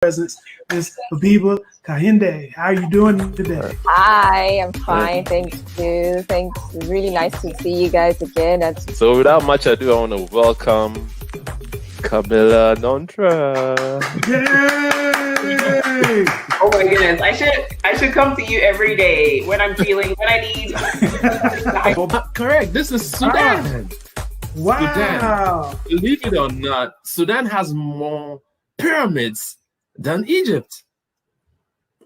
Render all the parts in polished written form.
presence, Miss Habiba Kahinde. How are you doing today? Hi, I'm fine. Thank you. Thanks. Really nice to see you guys again. So without much ado, I want to welcome Camilla Nontra. Yay! Oh my goodness. I should come to you every day when I'm feeling when I need Correct. This is Sudan. Wow. Sudan. Believe it or not, Sudan has more pyramids than Egypt.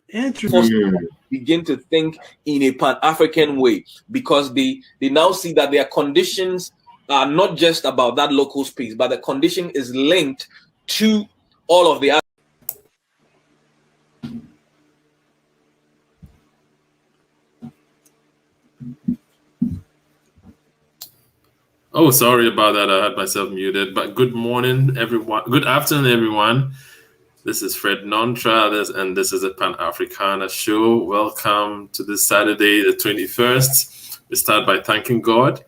Interesting. Begin to think in a Pan-African way, because they now see that their conditions are not just about that local space, but the condition is linked to all of the other. Oh, sorry about that. I had myself muted. But good morning, everyone. Good afternoon, everyone. This is Fred Nontra, and this is a Pan-Africana show. Welcome to this Saturday, the 21st. We start by thanking God.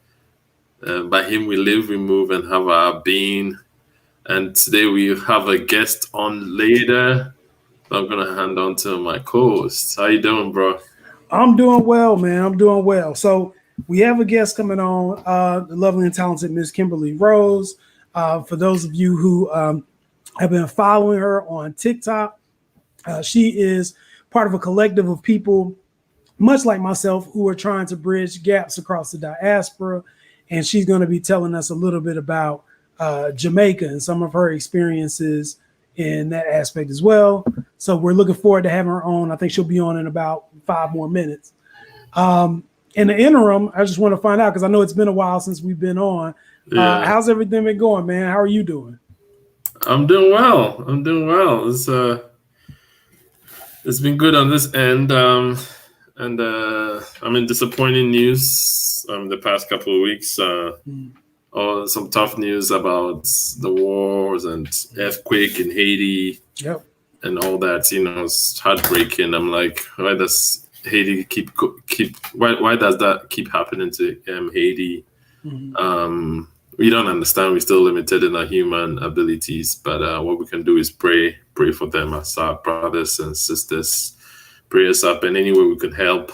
By Him we live, we move, and have our being. And today we have a guest on later. I'm going to hand on to my co-host. How you doing, bro? I'm doing well, man. I'm doing well. So we have a guest coming on, the lovely and talented Miss Kimberly Rose. For those of you who have been following her on TikTok, she is part of a collective of people, much like myself, who are trying to bridge gaps across the diaspora. And she's going to be telling us a little bit about Jamaica and some of her experiences in that aspect as well. So we're looking forward to having her on. I think she'll be on in about 5 more minutes. In the interim, I just want to find out, because I know it's been a while since we've been on. How's everything been going, man? How are you doing? I'm doing well. It's been good on this end. I'm in disappointing news the past couple of weeks. Some tough news about the wars and earthquake in Haiti. Yep. And all that. It's heartbreaking. I'm like, why does Haiti keep why does that keep happening to Haiti? Mm-hmm. We don't understand. We're still limited in our human abilities, but what we can do is pray for them as our brothers and sisters. Pray us up, and any way we can help.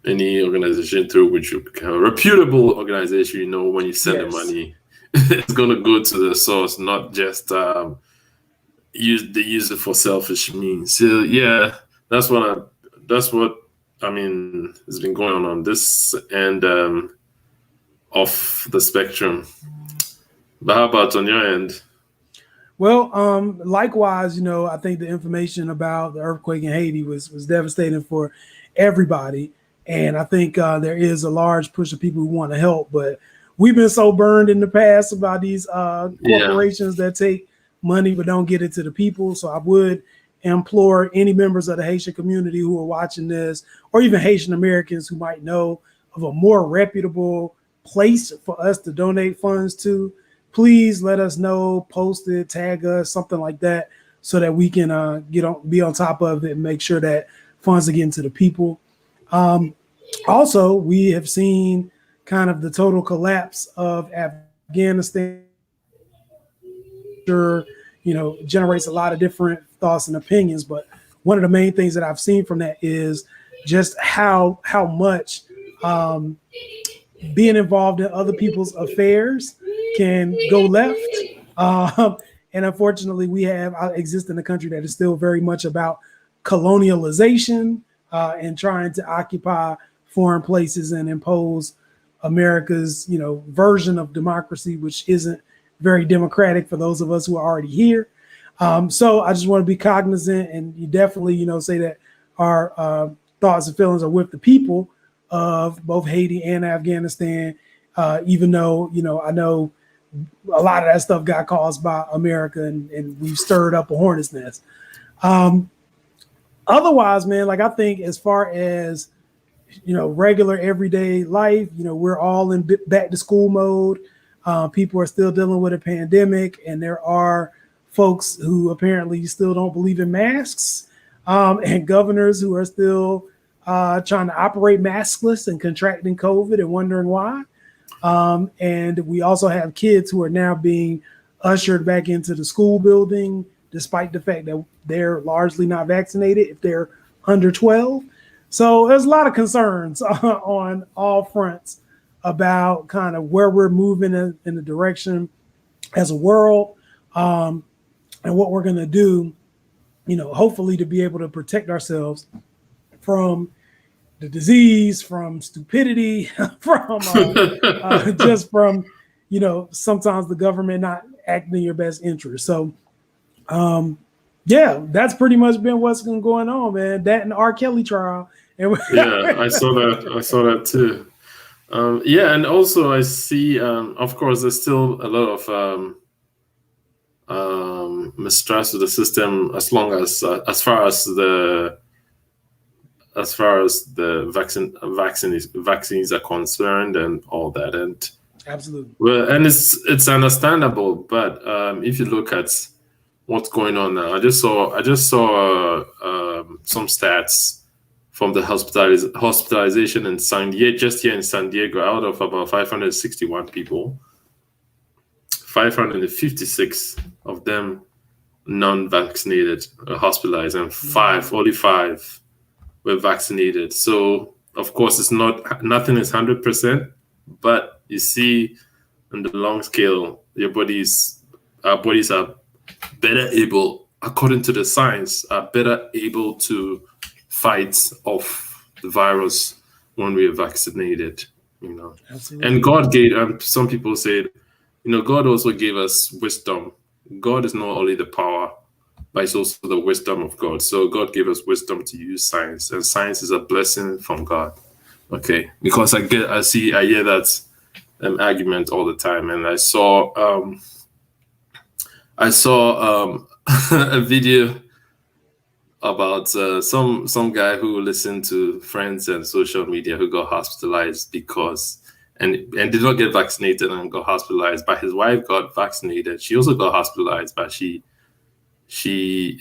Any organization through which you can, a reputable organization, when you send the money, it's going to go to the source, not just use it for selfish means. So yeah, that's what I mean has been going on this end of the spectrum. But how about on your end? Well, likewise, I think the information about the earthquake in Haiti was devastating for everybody. And I think there is a large push of people who want to help, but we've been so burned in the past about these corporations that take money but don't get it to the people. So I would implore any members of the Haitian community who are watching this, or even Haitian Americans who might know of a more reputable place for us to donate funds to, please let us know, post it, tag us, something like that, so that we can be on top of it and make sure that funds are getting to the people. Also, we have seen kind of the total collapse of Afghanistan. Generates a lot of different thoughts and opinions, but one of the main things that I've seen from that is just how much being involved in other people's affairs can go left. And unfortunately, I exist in a country that is still very much about colonialization and trying to occupy foreign places and impose America's, version of democracy, which isn't very democratic for those of us who are already here. So I just want to be cognizant, and you definitely, say that our thoughts and feelings are with the people of both Haiti and Afghanistan, even though, I know a lot of that stuff got caused by America, and we've stirred up a hornet's nest. Otherwise, man, I think as far as, regular everyday life, we're all in back to school mode. People are still dealing with a pandemic, and there are folks who apparently still don't believe in masks, and governors who are still trying to operate maskless and contracting COVID and wondering why. And we also have kids who are now being ushered back into the school building despite the fact that they're largely not vaccinated if they're under 12. So there's a lot of concerns on all fronts about kind of where we're moving in the direction as a world, and what we're going to do, hopefully to be able to protect ourselves from the disease, from stupidity, from just from, sometimes the government not acting in your best interest. So, yeah, that's pretty much been what's been going on, man. That and the R. Kelly trial. And yeah, I saw that too. Yeah, and also I see, of course, there's still a lot of mistrust of the system as far as the vaccines are concerned and all that, and absolutely. Well, and it's understandable, but if you look at what's going on now, I just saw some stats from the hospitalization in San Diego, just here in San Diego, out of about 561 people, 556 of them non-vaccinated, hospitalized, and only five were vaccinated. So of course, nothing is 100%, but you see, on the long scale, our bodies are better able, according to the science, are better able to fight off the virus when we are vaccinated. Absolutely. And God gave. Some people say, God also gave us wisdom. God is not only the power, but it's also the wisdom of God. So God gave us wisdom to use science, and science is a blessing from God. Okay, because I hear that argument all the time, and I saw a video about some guy who listened to friends and social media who got hospitalized and did not get vaccinated and got hospitalized, but his wife got vaccinated. She also got hospitalized, but she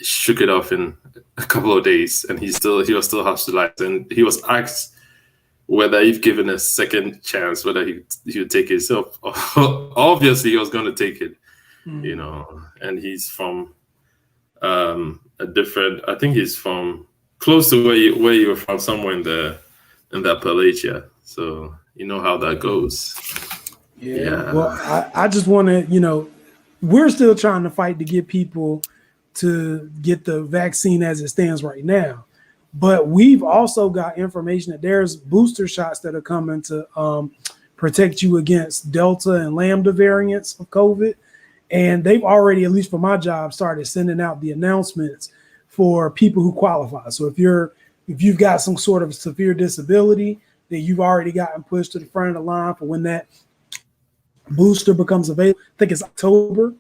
shook it off in a couple of days, and he was still hospitalized, and he was asked whether he'd given a second chance, whether he would take it. So obviously he was going to take it, and he's from a different, I think he's from close to where you were from, somewhere in the Appalachia. So you know how that goes. Yeah. Well, I just want to, we're still trying to fight to get people to get the vaccine as it stands right now. But we've also got information that there's booster shots that are coming to protect you against Delta and Lambda variants of COVID. And they've already, at least for my job, started sending out the announcements for people who qualify. So if you've got some sort of severe disability, then you've already gotten pushed to the front of the line for when that booster becomes available. I think it's October,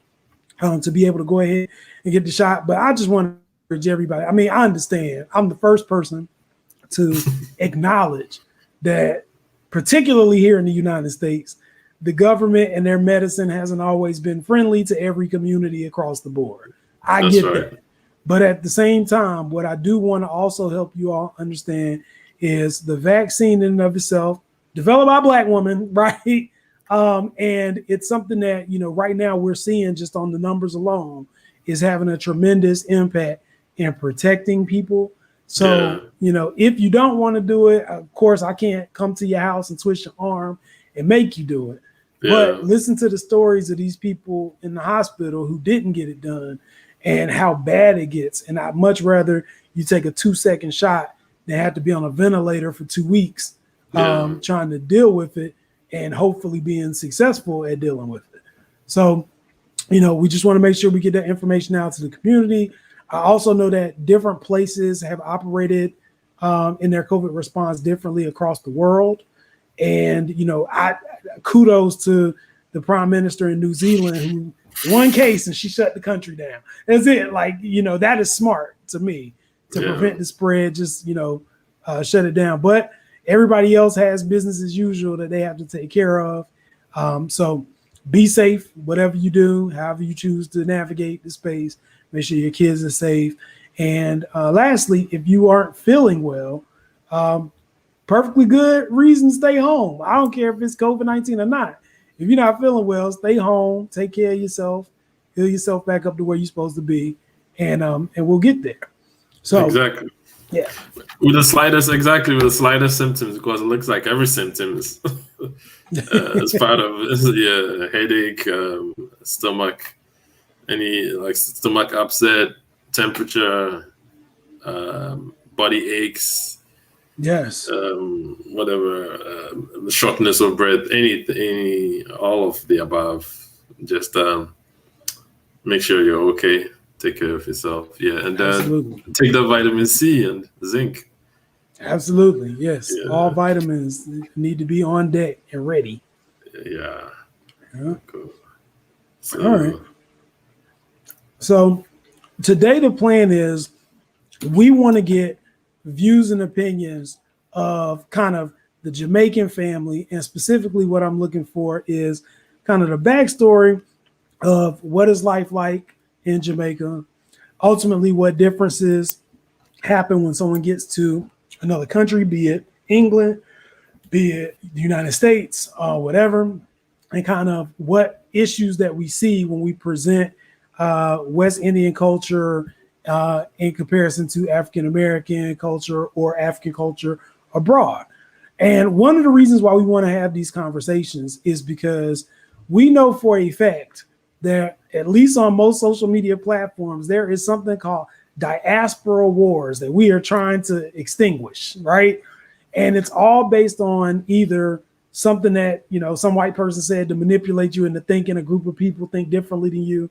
to be able to go ahead and get the shot. But I just want to encourage everybody. I mean, I understand. I'm the first person to acknowledge that, particularly here in the United States, the government and their medicine hasn't always been friendly to every community across the board. I get that. But at the same time, what I do want to also help you all understand is the vaccine in and of itself, developed by Black women, right? And it's something that, right now we're seeing just on the numbers alone is having a tremendous impact in protecting people. So, if you don't want to do it, of course, I can't come to your house and twist your arm and make you do it. Yeah. But listen to the stories of these people in the hospital who didn't get it done and how bad it gets. And I'd much rather you take a 2-second shot than have to be on a ventilator for 2 weeks trying to deal with it and hopefully being successful at dealing with it. So, we just want to make sure we get that information out to the community. I also know that different places have operated in their COVID response differently across the world. And, I kudos to the prime minister in New Zealand who one case and she shut the country down. That's it. Like, that is smart to me to prevent the spread, just, shut it down. But everybody else has business as usual that they have to take care of. So be safe, whatever you do, however you choose to navigate the space, make sure your kids are safe. And lastly, if you aren't feeling well, perfectly good reason to stay home. I don't care if it's COVID-19 or not. If you're not feeling well, stay home, take care of yourself, heal yourself back up to where you're supposed to be, and we'll get there. So exactly. Yeah. With the slightest symptoms, because it looks like every symptom is part of headache, stomach, any like stomach upset, temperature, body aches. Yes. Whatever, shortness of breath, all of the above. Just make sure you're okay. Take care of yourself. Yeah, and then take the vitamin C and zinc. Absolutely, yes. Yeah. All vitamins need to be on deck and ready. Yeah. Cool. So, all right. So today the plan is we want to get views and opinions of kind of the Jamaican family, and specifically what I'm looking for is kind of the backstory of what is life like in Jamaica, ultimately what differences happen when someone gets to another country, be it England, be it the United States, whatever, and kind of what issues that we see when we present West Indian culture in comparison to African American culture or African culture abroad. And one of the reasons why we want to have these conversations is because we know for a fact that at least on most social media platforms, there is something called diaspora wars that we are trying to extinguish, right? And it's all based on either something that, some white person said to manipulate you into thinking a group of people think differently than you,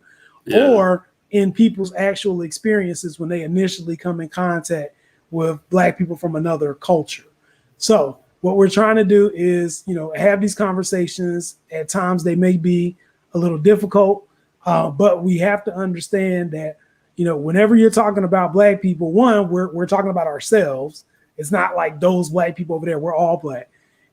or in people's actual experiences when they initially come in contact with Black people from another culture. So what we're trying to do is, have these conversations. At times they may be a little difficult, but we have to understand that, whenever you're talking about Black people, one, we're talking about ourselves. It's not like those Black people over there. We're all Black.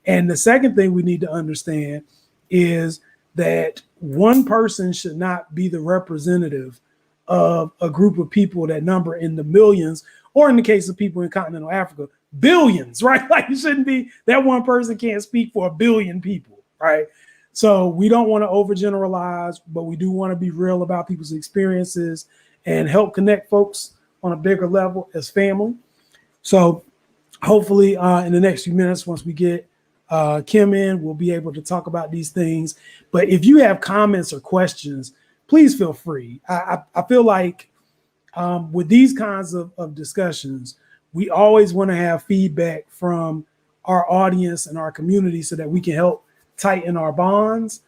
And the second thing we need to understand is that one person should not be the representative of a group of people that number in the millions, or in the case of people in continental Africa, billions, right? Like it shouldn't be that one person can't speak for a billion people, right? So we don't want to overgeneralize, but we do want to be real about people's experiences and help connect folks on a bigger level as family. So hopefully in the next few minutes, once we get Kim in, we'll be able to talk about these things. But if you have comments or questions, please feel free. I feel like with these kinds of discussions, we always want to have feedback from our audience and our community so that we can help tighten our bonds,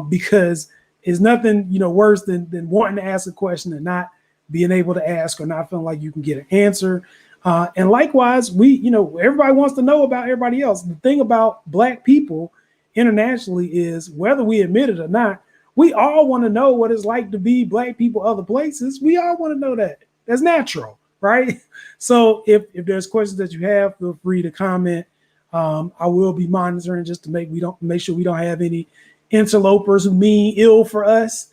because it's nothing worse than wanting to ask a question and not being able to ask, or not feeling like you can get an answer. And likewise, everybody wants to know about everybody else. The thing about Black people internationally is, whether we admit it or not, we all want to know what it's like to be Black people other places. We all want to know that. That's natural, right? So if there's questions that you have, feel free to comment. I will be monitoring just to make sure we don't have any interlopers who mean ill for us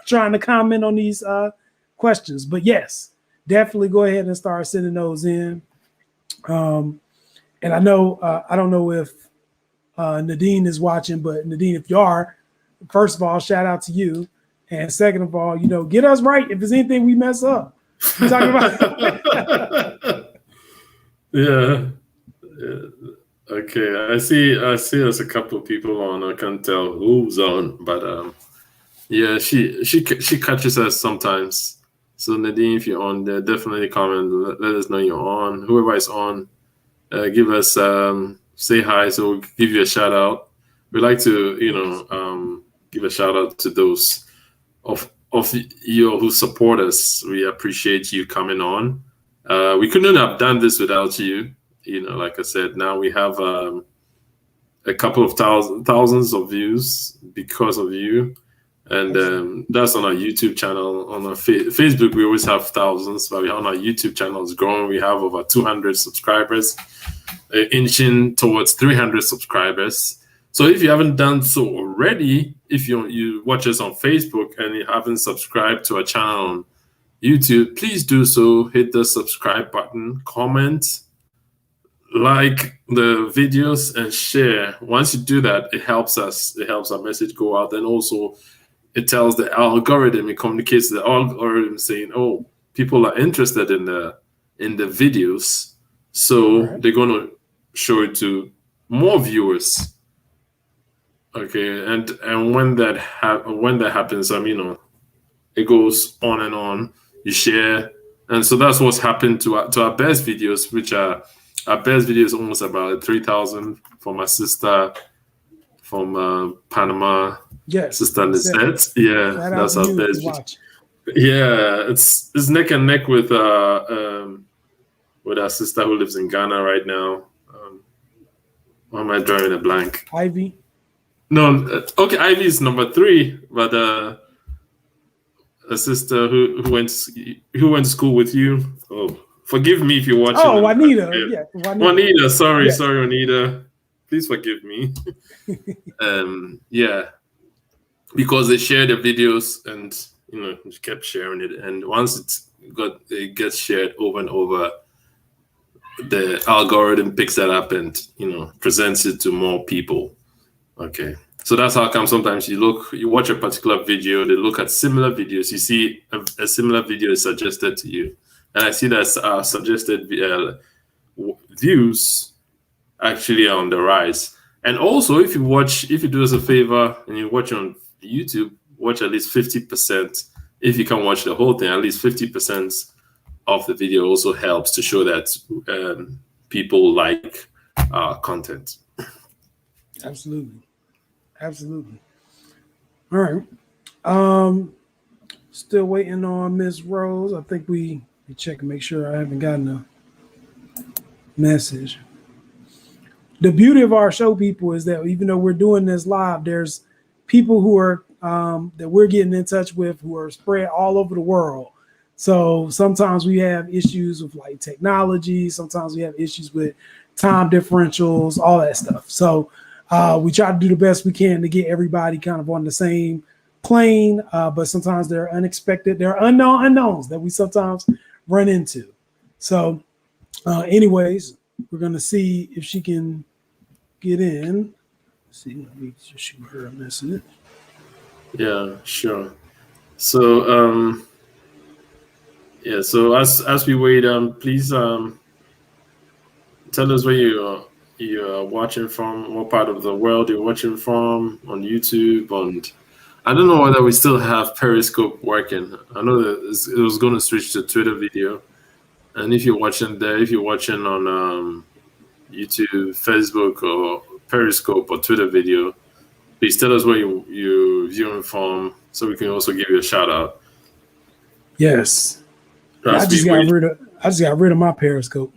trying to comment on these questions. But yes, definitely go ahead and start sending those in. And I know, I don't know if Nadine is watching, but Nadine, if you are, first of all, shout out to you. And second of all, get us right if there's anything we mess up. We're talking about. Yeah. Okay. I see there's a couple of people on. I can't tell who's on, but yeah, she catches us sometimes. So Nadine, if you're on there, definitely comment. Let us know you're on. Whoever is on, give us say hi. So we'll give you a shout out. We like to give a shout out to those of you who support us. We appreciate you coming on. We couldn't have done this without you. Like I said, now we have a couple of thousands of views because of you. And that's on our YouTube channel. On our Facebook, we always have thousands, but on our YouTube channel, it's growing. We have over 200 subscribers, inching towards 300 subscribers. So if you haven't done so already, if you watch us on Facebook and you haven't subscribed to our channel on YouTube, please do so. Hit the subscribe button, comment, like the videos, and share. Once you do that, it helps us. It helps our message go out. And also, it tells the algorithm, it communicates to the algorithm saying, oh, people are interested in the videos, so they're going to show it to more viewers. Okay, and when that happens, it goes on and on. You share, and so that's what's happened to our best videos, which are our best videos almost about 3,000 for my sister from Panama. Yes, sister Lisette. Yeah, that's our best video. Yeah, it's neck and neck with our sister who lives in Ghana right now. Why am I drawing a blank? Ivy. No, okay, Ivy is number 3, but a sister who went to school with you. Oh, forgive me if you're watching. Oh, Juanita. Yeah, Juanita. Sorry, Juanita. Please forgive me. Yeah, because they share the videos and just kept sharing it, and once it gets shared over and over, the algorithm picks that up and presents it to more people. Okay, so that's how come sometimes you watch a particular video, they look at similar videos, you see a similar video is suggested to you, and I see that suggested views actually are on the rise. And also, if you do us a favor and you watch on YouTube, watch at least 50%. If you can watch the whole thing, at least 50% of the video also helps to show that people like our content. Absolutely. All right. Still waiting on Miss Rose. I think we check and make sure I haven't gotten a message. The beauty of our show, people, is that even though we're doing this live, there's people who are that we're getting in touch with who are spread all over the world. So sometimes we have issues with like technology. Sometimes we have issues with time differentials, all that stuff. So we try to do the best we can to get everybody kind of on the same plane. But sometimes there are unexpected, there are unknown unknowns that we sometimes run into. So anyways, we're going to see if she can get in. Let's see, let me just shoot her a message. Yeah, sure. So, so as we wait, please tell us where you're watching from, what part of the world you're watching from on YouTube. And I don't know whether we still have Periscope working. I know that it was going to switch to Twitter video. And if you're watching there, if you're watching on YouTube, Facebook, or Periscope or Twitter video, please tell us where you're viewing from so we can also give you a shout out. Yes. I just got rid of my Periscope.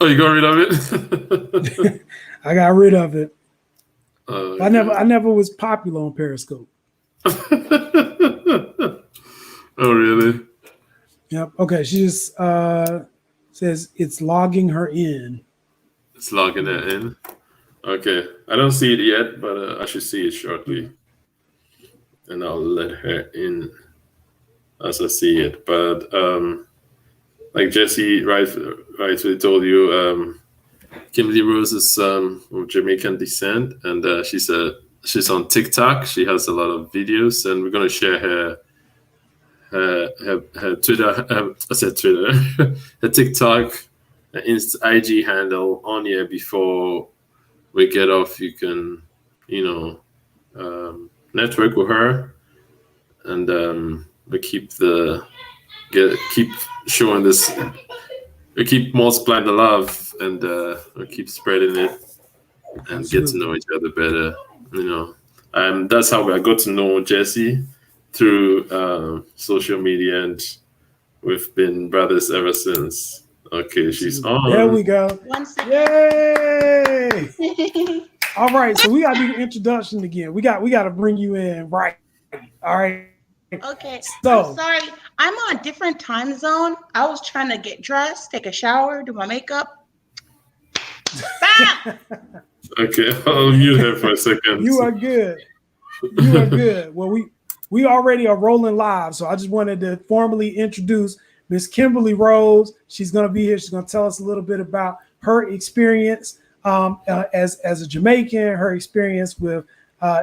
Oh, you got rid of it? I got rid of it. I never was popular on Periscope. Oh, really? Yep. Okay. She just says it's logging her in. It's logging her in. Okay. I don't see it yet, but I should see it shortly. And I'll let her in as I see it. But like Jesse rightfully told you, Kimberly Rose is of Jamaican descent, and she's on TikTok. She has a lot of videos, and we're gonna share her Twitter. I said Twitter. Her TikTok, IG handle on here before we get off. You can, network with her, and we keep showing this. We keep multiplying the love, and we keep spreading it, and get to know each other better. That's how I got to know Jessie, through social media, and we've been brothers ever since. Okay, she's on. There we go. Yay! All right, so we gotta do the introduction again. We got to bring you in, right? All right. Okay. So I'm sorry, I'm on a different time zone. I was trying to get dressed, take a shower, do my makeup. Stop! Okay, I'll mute her for a second. You are good. You are good. Well, we already are rolling live, so I just wanted to formally introduce Miss Kimberly Rose. She's going to be here. She's going to tell us a little bit about her experience as a Jamaican, her experience with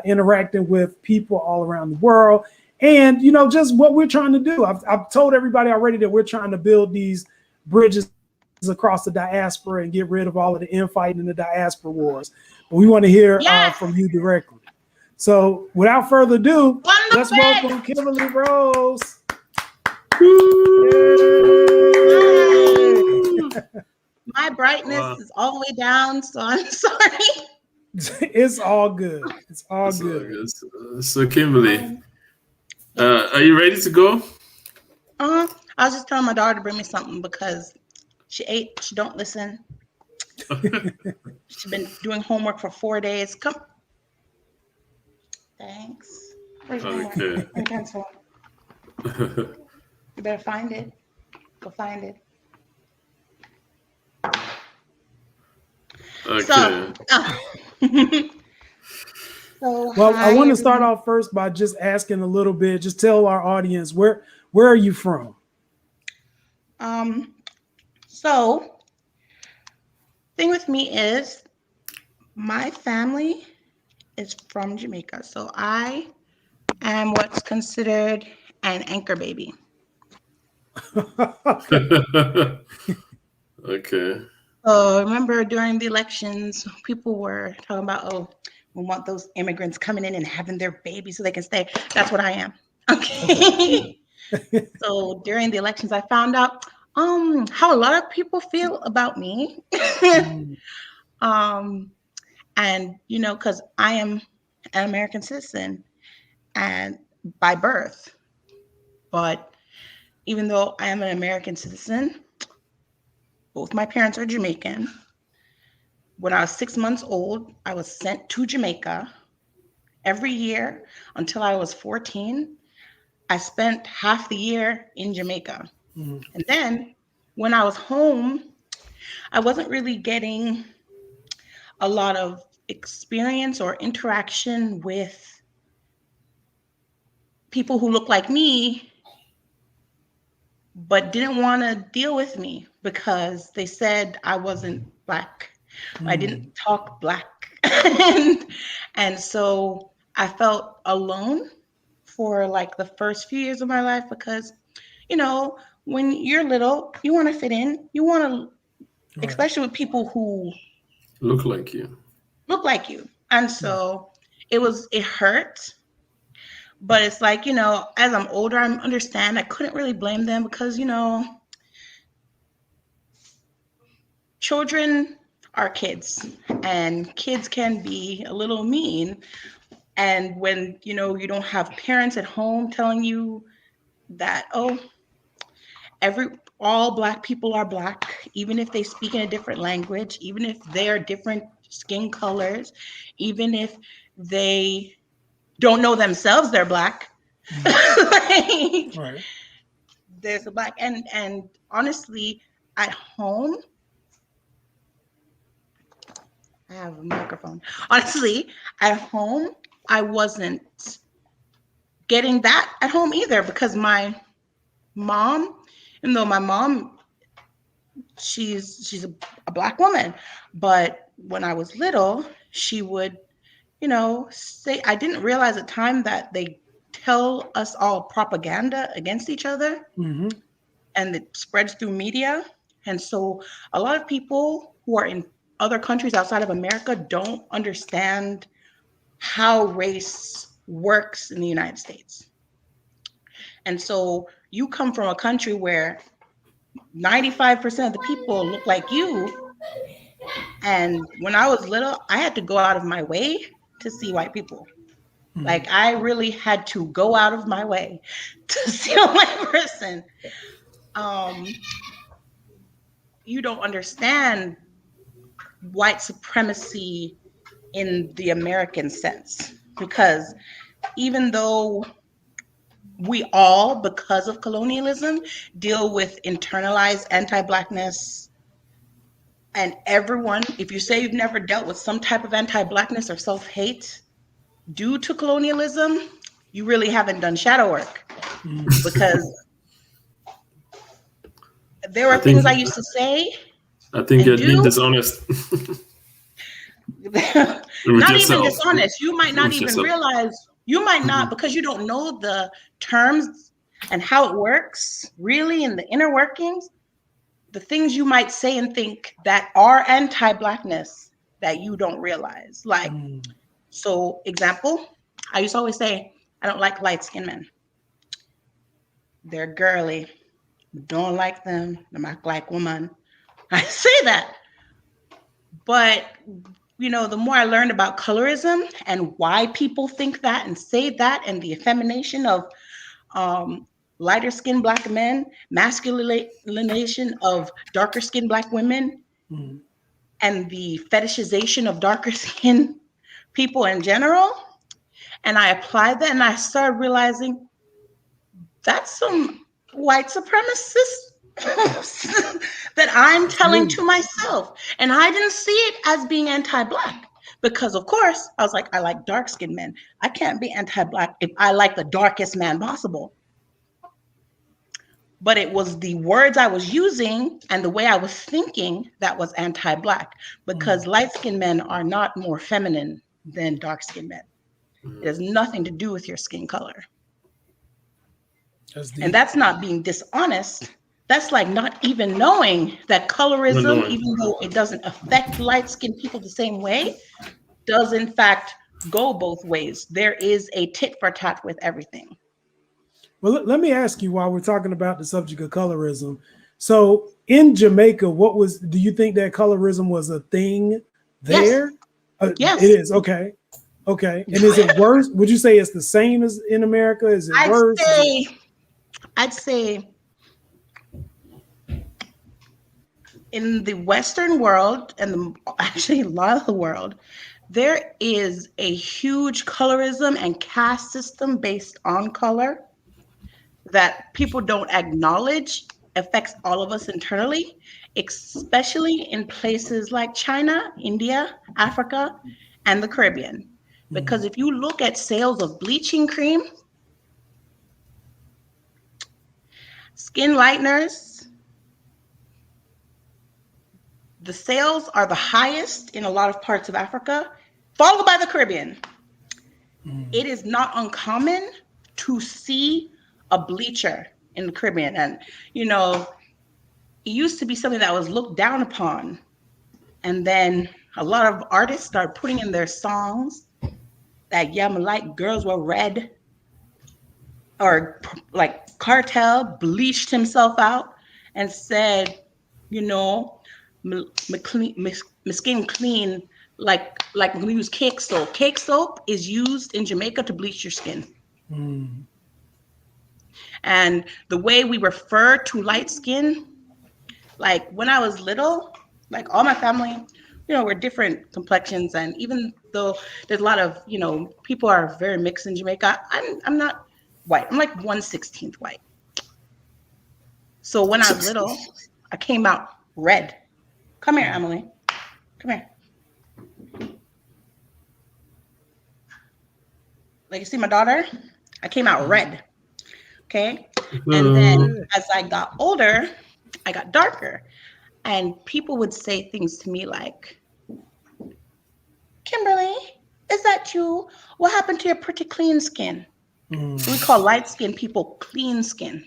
interacting with people all around the world. And, you know, just what we're trying to do. I've told everybody already that we're trying to build these bridges across the diaspora and get rid of all of the infighting in the diaspora wars. But we want to hear from you directly. So without further ado, let's welcome Kimberly Rose. My brightness is all the way down, so I'm sorry. It's all good. It's all good. So Kimberly, are you ready to go? I was just telling my daughter to bring me something because she ate. She don't listen. She's been doing homework for 4 days. Come. Thanks. Where's your homework? And pencil. You better find it. Go find it. Okay. Well, I want to start off first by just asking a little bit. Just tell our audience where are you from? So thing with me is my family is from Jamaica. So I am what's considered an anchor baby. Okay. Remember during the elections, people were talking about, oh, we want those immigrants coming in and having their babies so they can stay. That's what I am. Okay. So during the elections, I found out how a lot of people feel about me. And you know, because I am an American citizen and by birth, but even though I am an American citizen, both my parents are Jamaican. When I was 6 months old, I was sent to Jamaica. Every year until I was 14, I spent half the year in Jamaica. And then when I was home, I wasn't really getting a lot of experience or interaction with people who look like me, but didn't want to deal with me because they said I wasn't Black. I didn't talk Black. and so I felt alone for like the first few years of my life because, you know, when you're little, you want to fit in. You want to, especially with people who look like you. And so it hurt. But it's like, you know, as I'm older, I understand I couldn't really blame them because, you know, children are kids and kids can be a little mean. And when, you know, you don't have parents at home telling you that, oh, all Black people are Black, even if they speak in a different language, even if they're different skin colors, even if they don't know themselves they're Black. Like, there's a Black. And honestly, at home, I have a microphone. Honestly, at home, I wasn't getting that at home either because my mom, even though my mom, she's a Black woman, but when I was little, she would, you know, say, I didn't realize at the time that they tell us all propaganda against each other and it spreads through media. And so a lot of people who are in other countries outside of America don't understand how race works in the United States. And so you come from a country where 95% of the people look like you. And when I was little, I had to go out of my way to see white people. Like I really had to go out of my way to see a white person. You don't understand white supremacy in the American sense, because even though we all, because of colonialism, deal with internalized anti-Blackness, and everyone, if you say you've never dealt with some type of anti-Blackness or self-hate due to colonialism, you really haven't done shadow work. Because there were things I used to say. I think you're being dishonest. not even dishonest. You might not even realize, you might not, because you don't know the terms and how it works really in the inner workings, the things you might say and think that are anti-Blackness that you don't realize. Like, so example, I used to always say, I don't like light-skinned men. They're girly. Don't like them. They act like woman. I say that. But, you know, the more I learned about colorism and why people think that and say that, and the effemination of lighter skinned Black men, masculinization of darker skinned Black women, and the fetishization of darker skinned people in general. And I applied that and I started realizing that's some white supremacist that I'm telling to myself. And I didn't see it as being anti-Black because, of course, I was like, I like dark-skinned men. I can't be anti-Black if I like the darkest man possible. But it was the words I was using and the way I was thinking that was anti-Black, because light-skinned men are not more feminine than dark-skinned men. It has nothing to do with your skin color. And that's not being dishonest. That's like not even knowing that colorism, even though it doesn't affect light-skinned people the same way, does in fact go both ways. There is a tit for tat with everything. Well, let me ask you, while we're talking about the subject of colorism. So in Jamaica, do you think that colorism was a thing there? Yes. It is. Okay. Okay. And is it worse? Would you say it's the same as in America? Is it worse? I'd say in the Western world, and actually a lot of the world, there is a huge colorism and caste system based on color that people don't acknowledge affects all of us internally, especially in places like China, India, Africa, and the Caribbean. Because if you look at sales of bleaching cream, skin lighteners, the sales are the highest in a lot of parts of Africa, followed by the Caribbean. It is not uncommon to see a bleacher in the Caribbean. And, you know, it used to be something that was looked down upon. And then a lot of artists started putting in their songs that, yeah, like girls were red, or like Cartel bleached himself out and said, you know, my skin clean, like when we use cake soap. Cake soap is used in Jamaica to bleach your skin. And the way we refer to light skin, like when I was little, like all my family, you know, we're different complexions. And even though there's a lot of, you know, people are very mixed in Jamaica, I'm not white. I'm like 1/16 white. So when I was little, I came out red. Come here, Emily. Come here. Like, you see my daughter? I came out red. Okay. And then as I got older, I got darker. And people would say things to me like, Kimberly, is that you? What happened to your pretty clean skin? So we call light skinned people clean skin.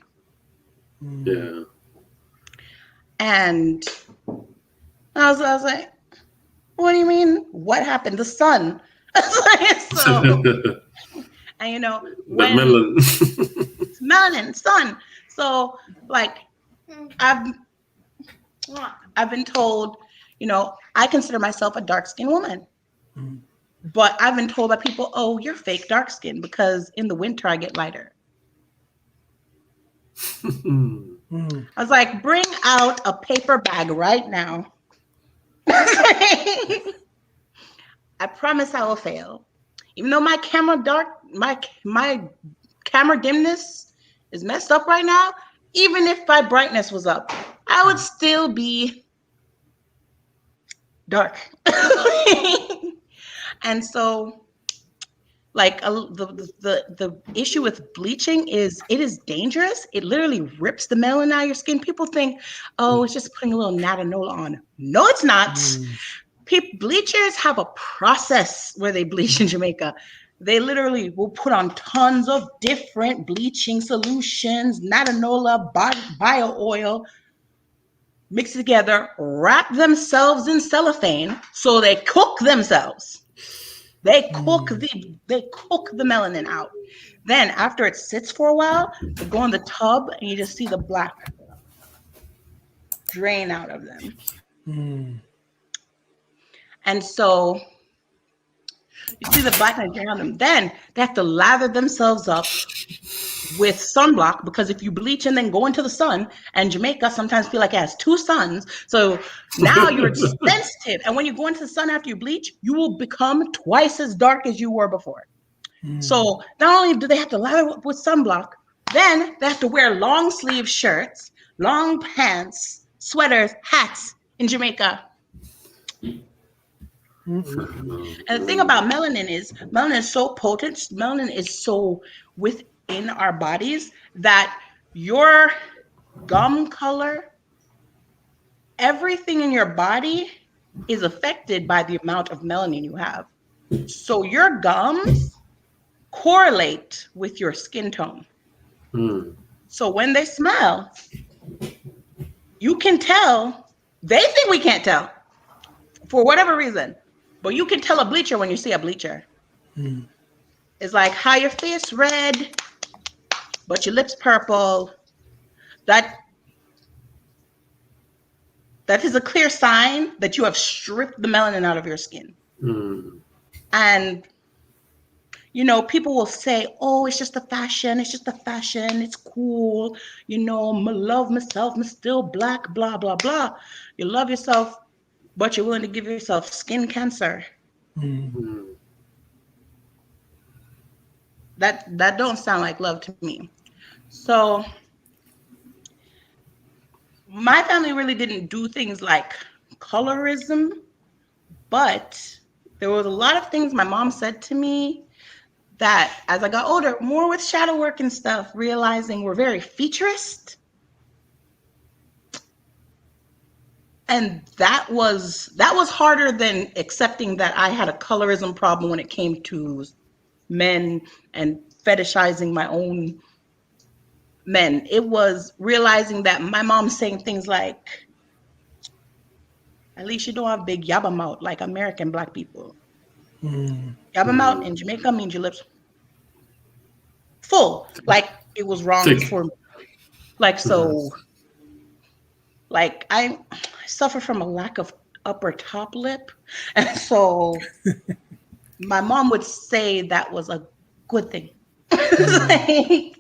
Yeah. And I was like, what do you mean? What happened? The sun. So, and you know, when melanin, sun. So like I've been told, you know, I consider myself a dark-skinned woman. But I've been told by people, oh, you're fake dark skin because in the winter I get lighter. I was like, bring out a paper bag right now. I promise I will fail. Even though my camera my camera dimness is messed up right now, even if my brightness was up, I would still be dark. And so, like the issue with bleaching is it is dangerous. It literally rips the melanin out of your skin. People think, oh, it's just putting a little natanola on. No, it's not. Bleachers have a process where they bleach in Jamaica. They literally will put on tons of different bleaching solutions, natanola, bio oil, mix it together, wrap themselves in cellophane, so they cook themselves. They cook the melanin out. Then after it sits for a while, they go in the tub and you just see the black drain out of them. And so you see the blackness drain out of them. Then they have to lather themselves up with sunblock, because if you bleach and then go into the sun, and Jamaica sometimes feel like it has two suns, so now you're sensitive. And when you go into the sun after you bleach, you will become twice as dark as you were before. So not only do they have to lather up with sunblock, then they have to wear long sleeve shirts, long pants, sweaters, hats in Jamaica. And the thing about melanin is so potent, melanin is so within our bodies that your gum color, everything in your body is affected by the amount of melanin you have. So your gums correlate with your skin tone. So when they smell, you can tell. They think we can't tell for whatever reason, but you can tell a bleacher when you see a bleacher. It's like how your face red, but your lips purple. That is a clear sign that you have stripped the melanin out of your skin. And you know, people will say, oh, it's just a fashion. It's just a fashion. It's cool. You know, I love myself. I'm still black, blah, blah, blah. You love yourself, but you're willing to give yourself skin cancer. That don't sound like love to me. So my family really didn't do things like colorism, but there was a lot of things my mom said to me that as I got older, more with shadow work and stuff, realizing we're very featurist. And that was harder than accepting that I had a colorism problem when it came to men and fetishizing my own men. It was realizing that my mom's saying things like, at least you don't have big yabba mouth like American Black people. Yabba mouth in Jamaica means your lips full. Like it was wrong for me. Like, so, like I suffer from a lack of upper top lip. And so my mom would say that was a good thing. Like,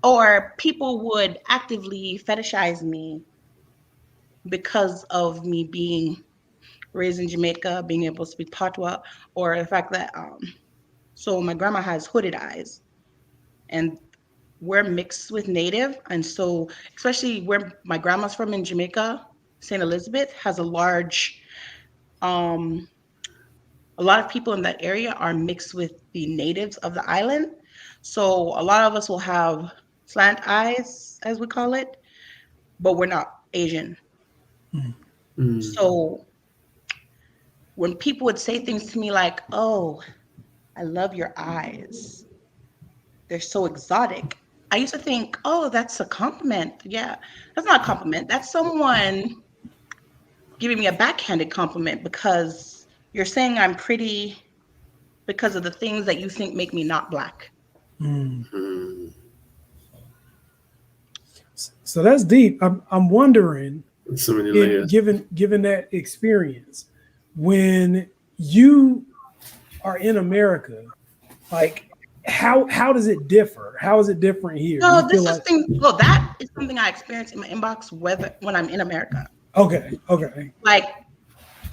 or people would actively fetishize me because of me being raised in Jamaica, being able to speak Patois, or the fact that, so my grandma has hooded eyes and we're mixed with Native. And so, especially where my grandma's from in Jamaica, St. Elizabeth has a large, a lot of people in that area are mixed with the natives of the island. So a lot of us will have slant eyes, as we call it, but we're not Asian. So when people would say things to me like, oh, I love your eyes, they're so exotic, I used to think, oh, that's a compliment. Yeah, that's not a compliment. That's someone giving me a backhanded compliment because you're saying I'm pretty because of the things that you think make me not Black. So that's deep. I'm wondering, so many layers. Given that experience, when you are in America, like how does it differ? How is it different here? No, that is something I experience in my inbox when I'm in America. Okay. Like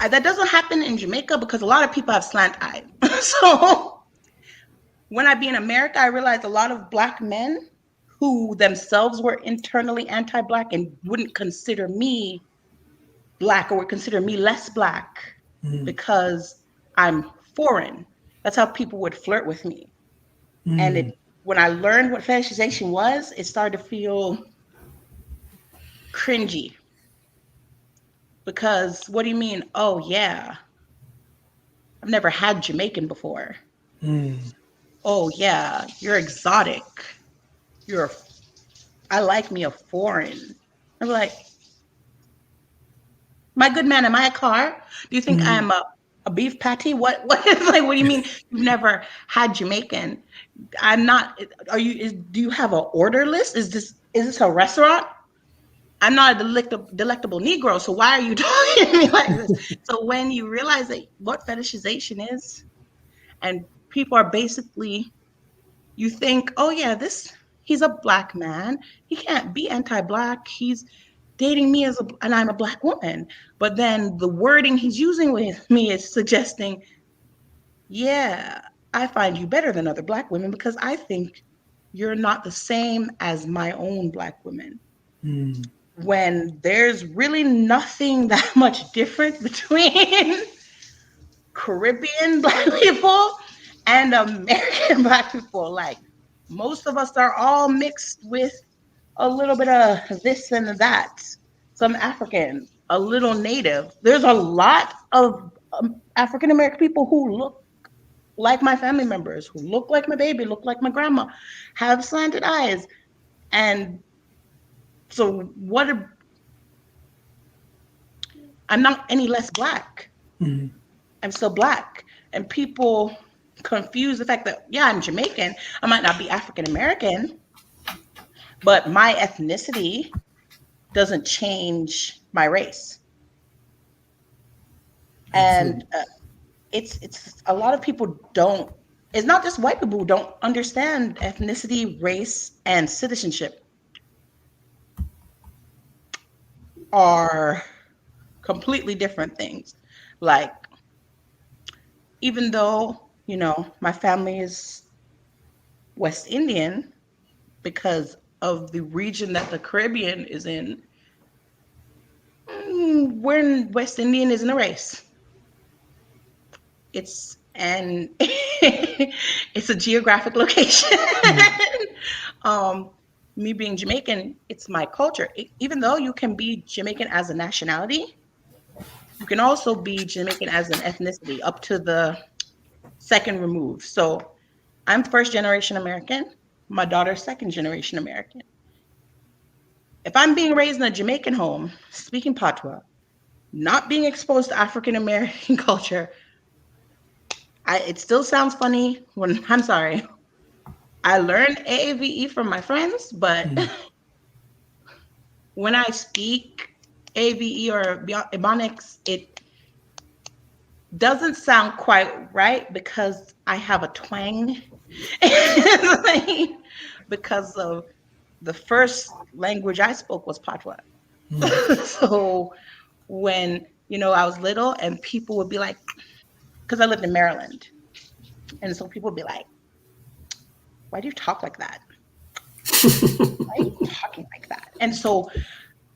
that doesn't happen in Jamaica because a lot of people have slant eyes. So when I be in America, I realized a lot of Black men who themselves were internally anti-Black and wouldn't consider me Black or would consider me less Black because I'm foreign. That's how people would flirt with me. And when I learned what fetishization was, it started to feel cringy. Because what do you mean? Oh, yeah, I've never had Jamaican before. Mm. Oh yeah, you're exotic. I like me a foreign. I'm like, my good man, am I a car? Do you think I'm a beef patty? What is like? What do you mean you've never had Jamaican? I'm not. Do you have an order list? Is this a restaurant? I'm not a delectable Negro, so why are you talking to me like this? So when you realize that what fetishization is, and people are basically, you think, oh yeah, he's a black man. He can't be anti-black. He's dating me and I'm a black woman. But then the wording he's using with me is suggesting, yeah, I find you better than other black women because I think you're not the same as my own black women. Mm. When there's really nothing that much different between Caribbean black people and American black people. Like, most of us are all mixed with a little bit of this and that, some African, a little Native. There's a lot of African American people who look like my family members, who look like my baby, look like my grandma, have slanted eyes. And so I'm not any less black. Mm-hmm. I'm still black. And people confuse the fact that, yeah, I'm Jamaican. I might not be African American, but my ethnicity doesn't change my race. And it's a lot of people don't, it's not just white people who don't understand ethnicity, race, and citizenship are completely different things. Like, even though, my family is West Indian because of the region that the Caribbean is in, we're West Indian isn't a race. It's it's a geographic location. Me being Jamaican, it's my culture. Even though you can be Jamaican as a nationality, you can also be Jamaican as an ethnicity up to the second remove. So I'm first generation American. My daughter's second generation American. If I'm being raised in a Jamaican home, speaking Patois, not being exposed to African American culture, it still sounds funny when, I'm sorry, I learned AAVE from my friends, but when I speak AVE or Ebonics, it doesn't sound quite right because I have a twang. Because of the first language I spoke was Patois. So when, I was little and people would be like, because I lived in Maryland. And so people would be like, why do you talk like that? Why are you talking like that? And so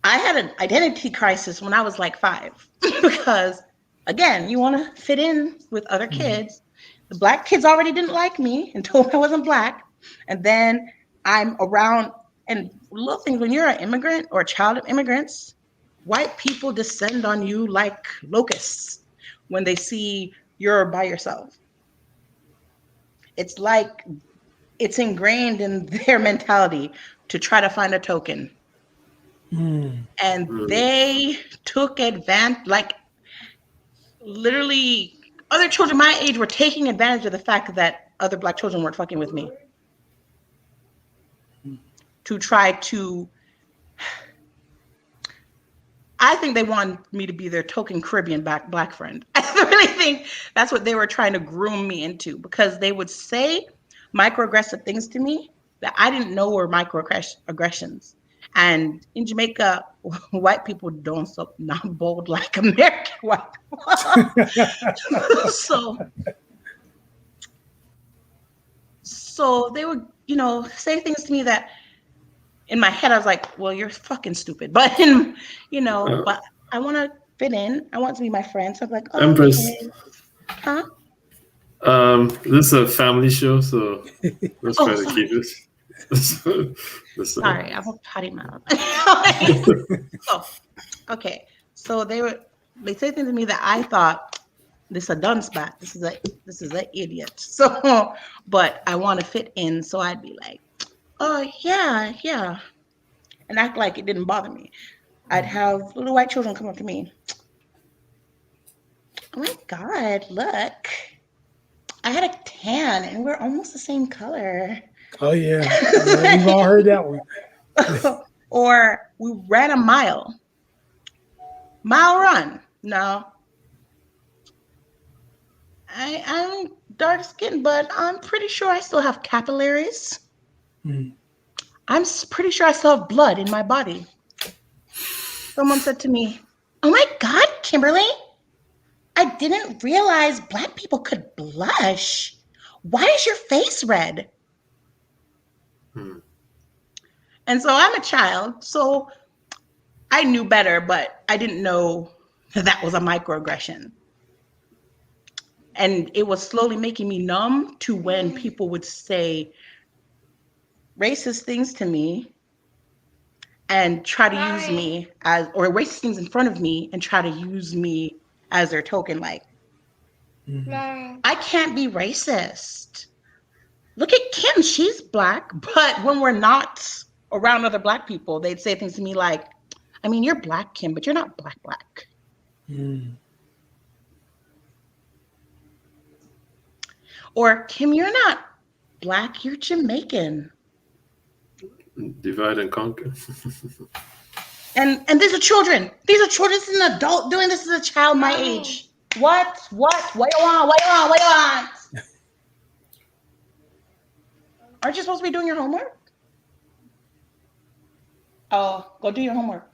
I had an identity crisis when I was like 5 because, again, you want to fit in with other kids. The black kids already didn't like me and told me I wasn't black. And then I'm around, and little things, when you're an immigrant or a child of immigrants, white people descend on you like locusts when they see you're by yourself. It's like it's ingrained in their mentality to try to find a token. And they took advantage, like literally other children my age were taking advantage of the fact that other black children weren't fucking with me to try to, I think they wanted me to be their token Caribbean black friend. I really think that's what they were trying to groom me into, because they would say microaggressive things to me that I didn't know were microaggressions. And in Jamaica, white people don't not bold like American white people. So they would, say things to me that in my head I was like, well, you're fucking stupid. But but I want to fit in. I want to be my friend. So I'm like, oh, Empress. Okay. Huh? This is a family show, so let's try to keep it. Sorry, I'm a potty mouth. Okay. So they say things to me that I thought this is a dunce bat. This is an idiot. So, but I want to fit in. So I'd be like, oh yeah, and act like it didn't bother me. I'd have little white children come up to me. Oh my God, look. I had a tan and we're almost the same color. Oh yeah, we've all heard that one. Or we ran a mile run. No, I'm dark skinned, but I'm pretty sure I still have capillaries. I'm pretty sure I still have blood in my body. Someone said to me, oh my God, Kimberly, I didn't realize Black people could blush. Why is your face red? And so I'm a child, so I knew better, but I didn't know that was a microaggression. And it was slowly making me numb to when people would say racist things to me and try to use me as, or racist things in front of me and try to use me as their token. Like, I can't be racist. Look at Kim, she's Black. But when we're not around other Black people, they'd say things to me like, I mean, you're Black, Kim, but you're not Black. Or, Kim, you're not Black, you're Jamaican. Divide and conquer. And these are children. These are children. This is an adult doing this. Is a child my age. What? What you want? Aren't you supposed to be doing your homework? Oh, go do your homework.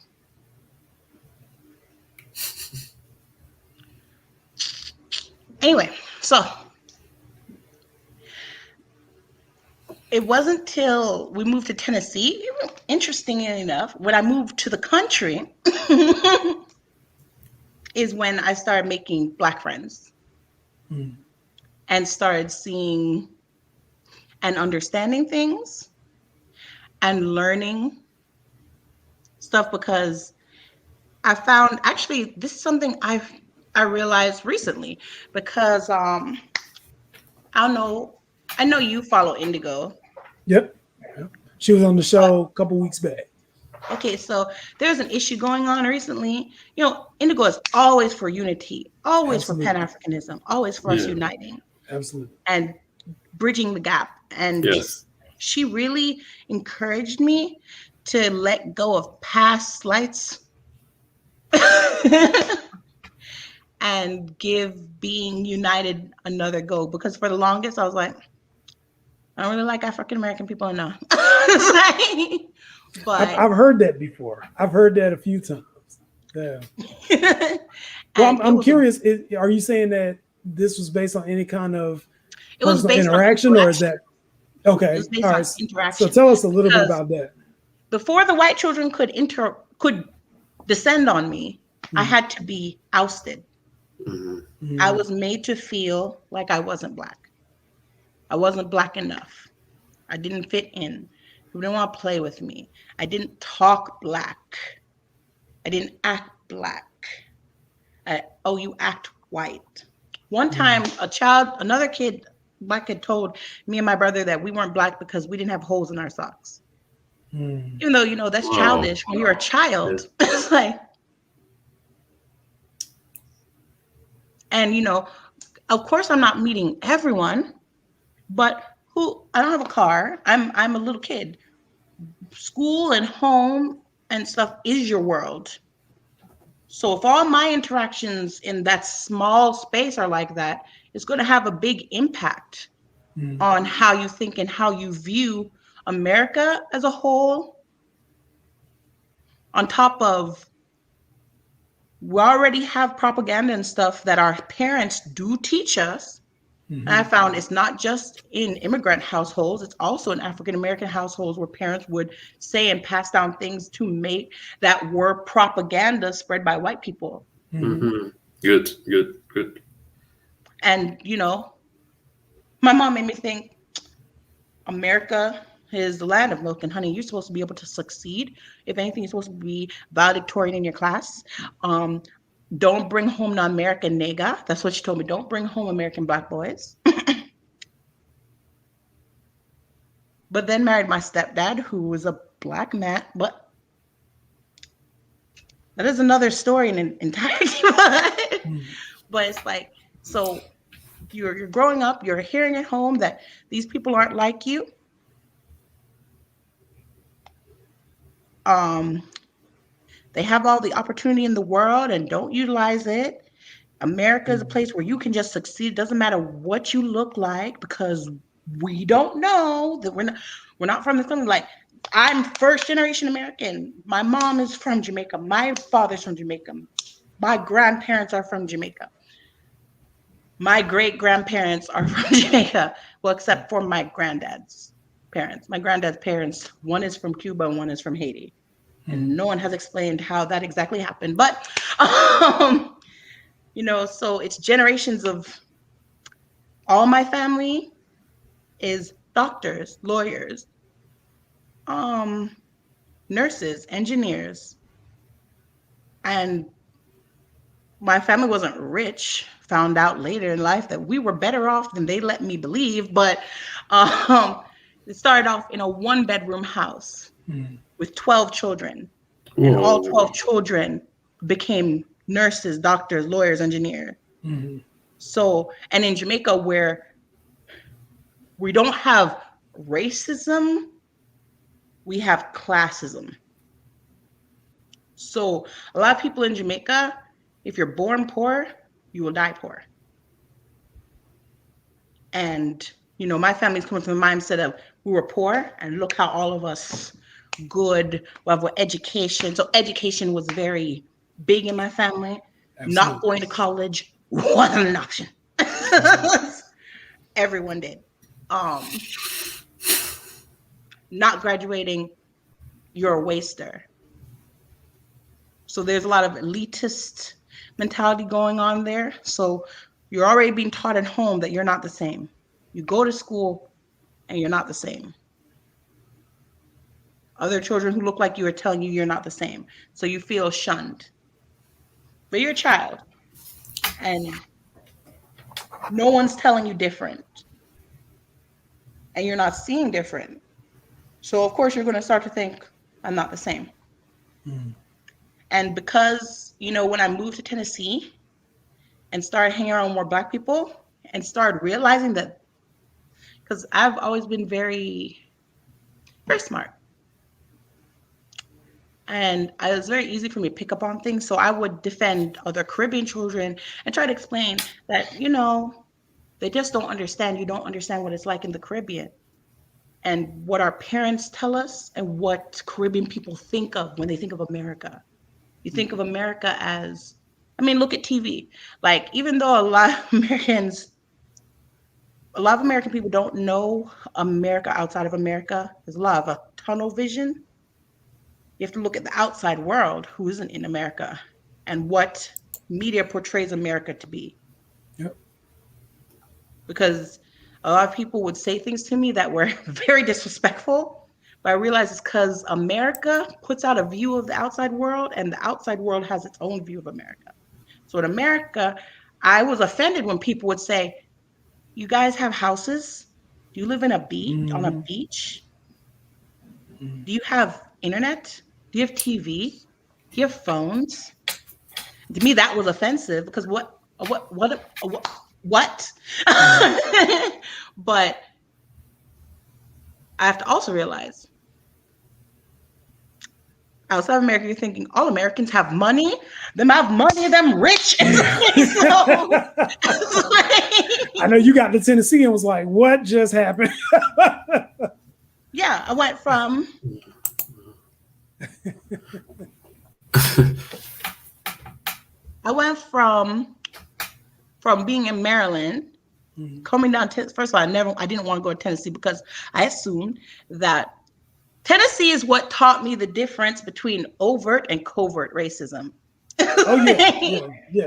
Anyway, so it wasn't till we moved to Tennessee, interestingly enough, when I moved to the country, is when I started making Black friends and started seeing and understanding things and learning stuff, because I found, actually, this is something I realized recently, because I know you follow Indigo. Yep. She was on the show a couple weeks back. Okay, so there's an issue going on recently. You know, Indigo is always for unity, always Absolutely. for Pan-Africanism, always for us uniting. Absolutely. And bridging the gap. And she really encouraged me to let go of past slights and give being united another go. Because for the longest, I was like, I don't really like African American people enough. But I've heard that before. I've heard that a few times. Yeah. Well, I'm curious. Are you saying that this was based on any kind of personal interaction, or is that okay? All right. Interaction. So tell us a little bit about that. Before the white children could descend on me, I had to be ousted. I was made to feel like I wasn't Black. I wasn't Black enough. I didn't fit in. People didn't want to play with me. I didn't talk Black. I didn't act Black. You act white. One time, another kid, Black kid, told me and my brother that we weren't Black because we didn't have holes in our socks. Even though, that's childish. When you're a child, it's like, and, of course I'm not meeting everyone, but I don't have a car. I'm a little kid. School and home and stuff is your world. So if all my interactions in that small space are like that, it's going to have a big impact on how you think and how you view America as a whole. On top of, we already have propaganda and stuff that our parents do teach us. And I found it's not just in immigrant households, it's also in African-American households where parents would say and pass down things to make that were propaganda spread by white people. Good. And, my mom made me think, America is the land of milk and honey. You're supposed to be able to succeed. If anything, you're supposed to be valedictorian in your class. don't bring home no American nigga. That's what she told me. Don't bring home American black boys. But then married my stepdad, who was a black man. But that is another story in entirety. But it's like, so you're growing up, you're hearing at home that these people aren't like you. They have all the opportunity in the world and don't utilize it. America is a place where you can just succeed. It doesn't matter what you look like, because we don't know that we're not from this country. Like, I'm first generation American. My mom is from Jamaica. My father's from Jamaica. My grandparents are from Jamaica. My great grandparents are from Jamaica. Well, except for my granddad's parents. My granddad's parents, one is from Cuba and one is from Haiti. And no one has explained how that exactly happened. But, you know, so it's generations of all my family is doctors, lawyers, nurses, engineers. And my family wasn't rich. Found out later in life that we were better off than they let me believe. But it started off in a 1-bedroom house with 12 children. Whoa. And all 12 children became nurses, doctors, lawyers, engineers. So, and in Jamaica, where we don't have racism, we have classism. So a lot of people in Jamaica, if you're born poor, you will die poor. And, you know, my family's coming from the mindset of we were poor and look how all of us good, we have education. So education was very big in my family. Absolutely. Not going to college wasn't an option. Everyone did. Not graduating, you're a waster. So there's a lot of elitist mentality going on there. So you're already being taught at home that you're not the same. You go to school and you're not the same. Other children who look like you are telling you you're not the same. So you feel shunned. But you're a child. And no one's telling you different. And you're not seeing different. So of course you're going to start to think, I'm not the same. And because, you know, when I moved to Tennessee and started hanging around more Black people and started realizing that, because I've always been very, very smart. And it was very easy for me to pick up on things. So I would defend other Caribbean children and try to explain that, you know, they just don't understand. You don't understand what it's like in the Caribbean and what our parents tell us and what Caribbean people think of when they think of America. You think of America as, I mean, look at TV. Like, even though a lot of American people don't know America outside of America, there's a lot of a tunnel vision. You have to look at the outside world who isn't in America and what media portrays America to be. Yep. Because a lot of people would say things to me that were very disrespectful, but I realized it's because America puts out a view of the outside world and the outside world has its own view of America. So in America, I was offended when people would say, you guys have houses? Do you live in a beach, on a beach? Do you have internet? Do you have TV? Do you have phones? To me, that was offensive because what? But I have to also realize, outside of America, you're thinking all Americans have money. Them have money, them rich. I know you got to Tennessee and was like, what just happened? Yeah, I went from being in Maryland, coming down to, first of all, I didn't want to go to Tennessee because I assumed that Tennessee is what taught me the difference between overt and covert racism. Oh yeah.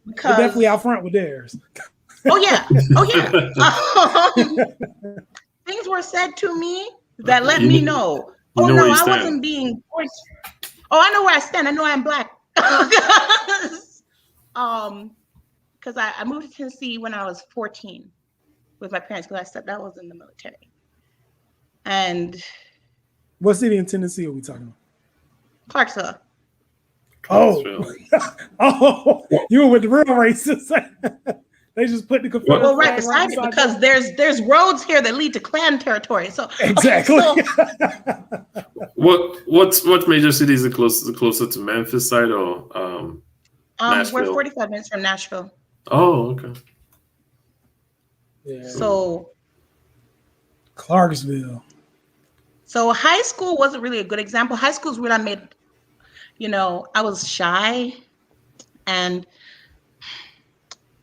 Because they're definitely out front with theirs. Oh yeah. Things were said to me that let me know. Oh no, I wasn't being. Oh, I know where I stand. I know I'm Black. because I moved to Tennessee when I was 14 with my parents because I was in the military. And what city in Tennessee are we talking about? Clarksville. Oh, oh, you were with the real racists. They just put the Confederate Well, right flag beside it because there's roads here that lead to Klan territory. So exactly. Okay, What major city is closer to Memphis side or Nashville? we're 45 minutes from Nashville. Oh, okay. Yeah. So Clarksville. So high school wasn't really a good example. High school is when I made, I was shy, and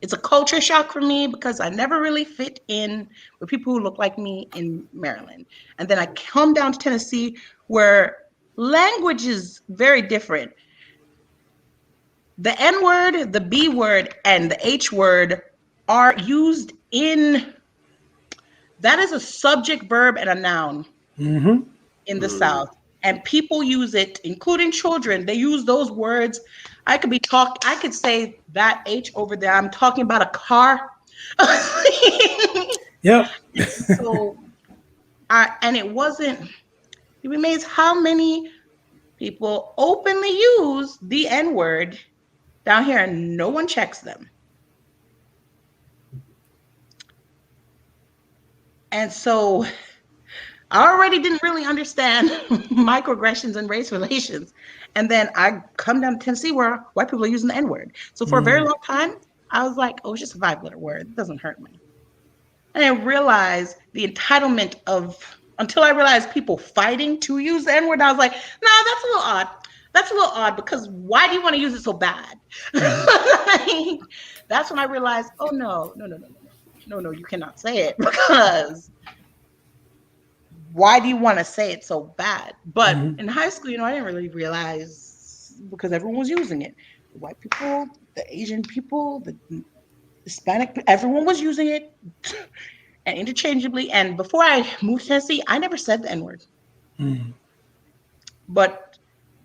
it's a culture shock for me because I never really fit in with people who look like me in Maryland. And then I come down to Tennessee where language is very different. The N word, the B word, and the H word are used that is a subject, verb, and a noun in the South. And people use it, including children. They use those words. I could say that H over there. I'm talking about a car. Yep. So, and it remains how many people openly use the N word down here and no one checks them. And so I already didn't really understand microaggressions and race relations. And then I come down to Tennessee where white people are using the N-word. So for a very long time, I was like, oh, it's just a 5-letter word. It doesn't hurt me. And I realized the entitlement until I realized people fighting to use the N-word, I was like, nah, that's a little odd. That's a little odd because why do you want to use it so bad? That's when I realized, oh, no, you cannot say it because why do you want to say it so bad? But in high school, I didn't really realize because everyone was using it. The white people, the Asian people, the Hispanic, everyone was using it and interchangeably. And before I moved to Tennessee, I never said the N-word. But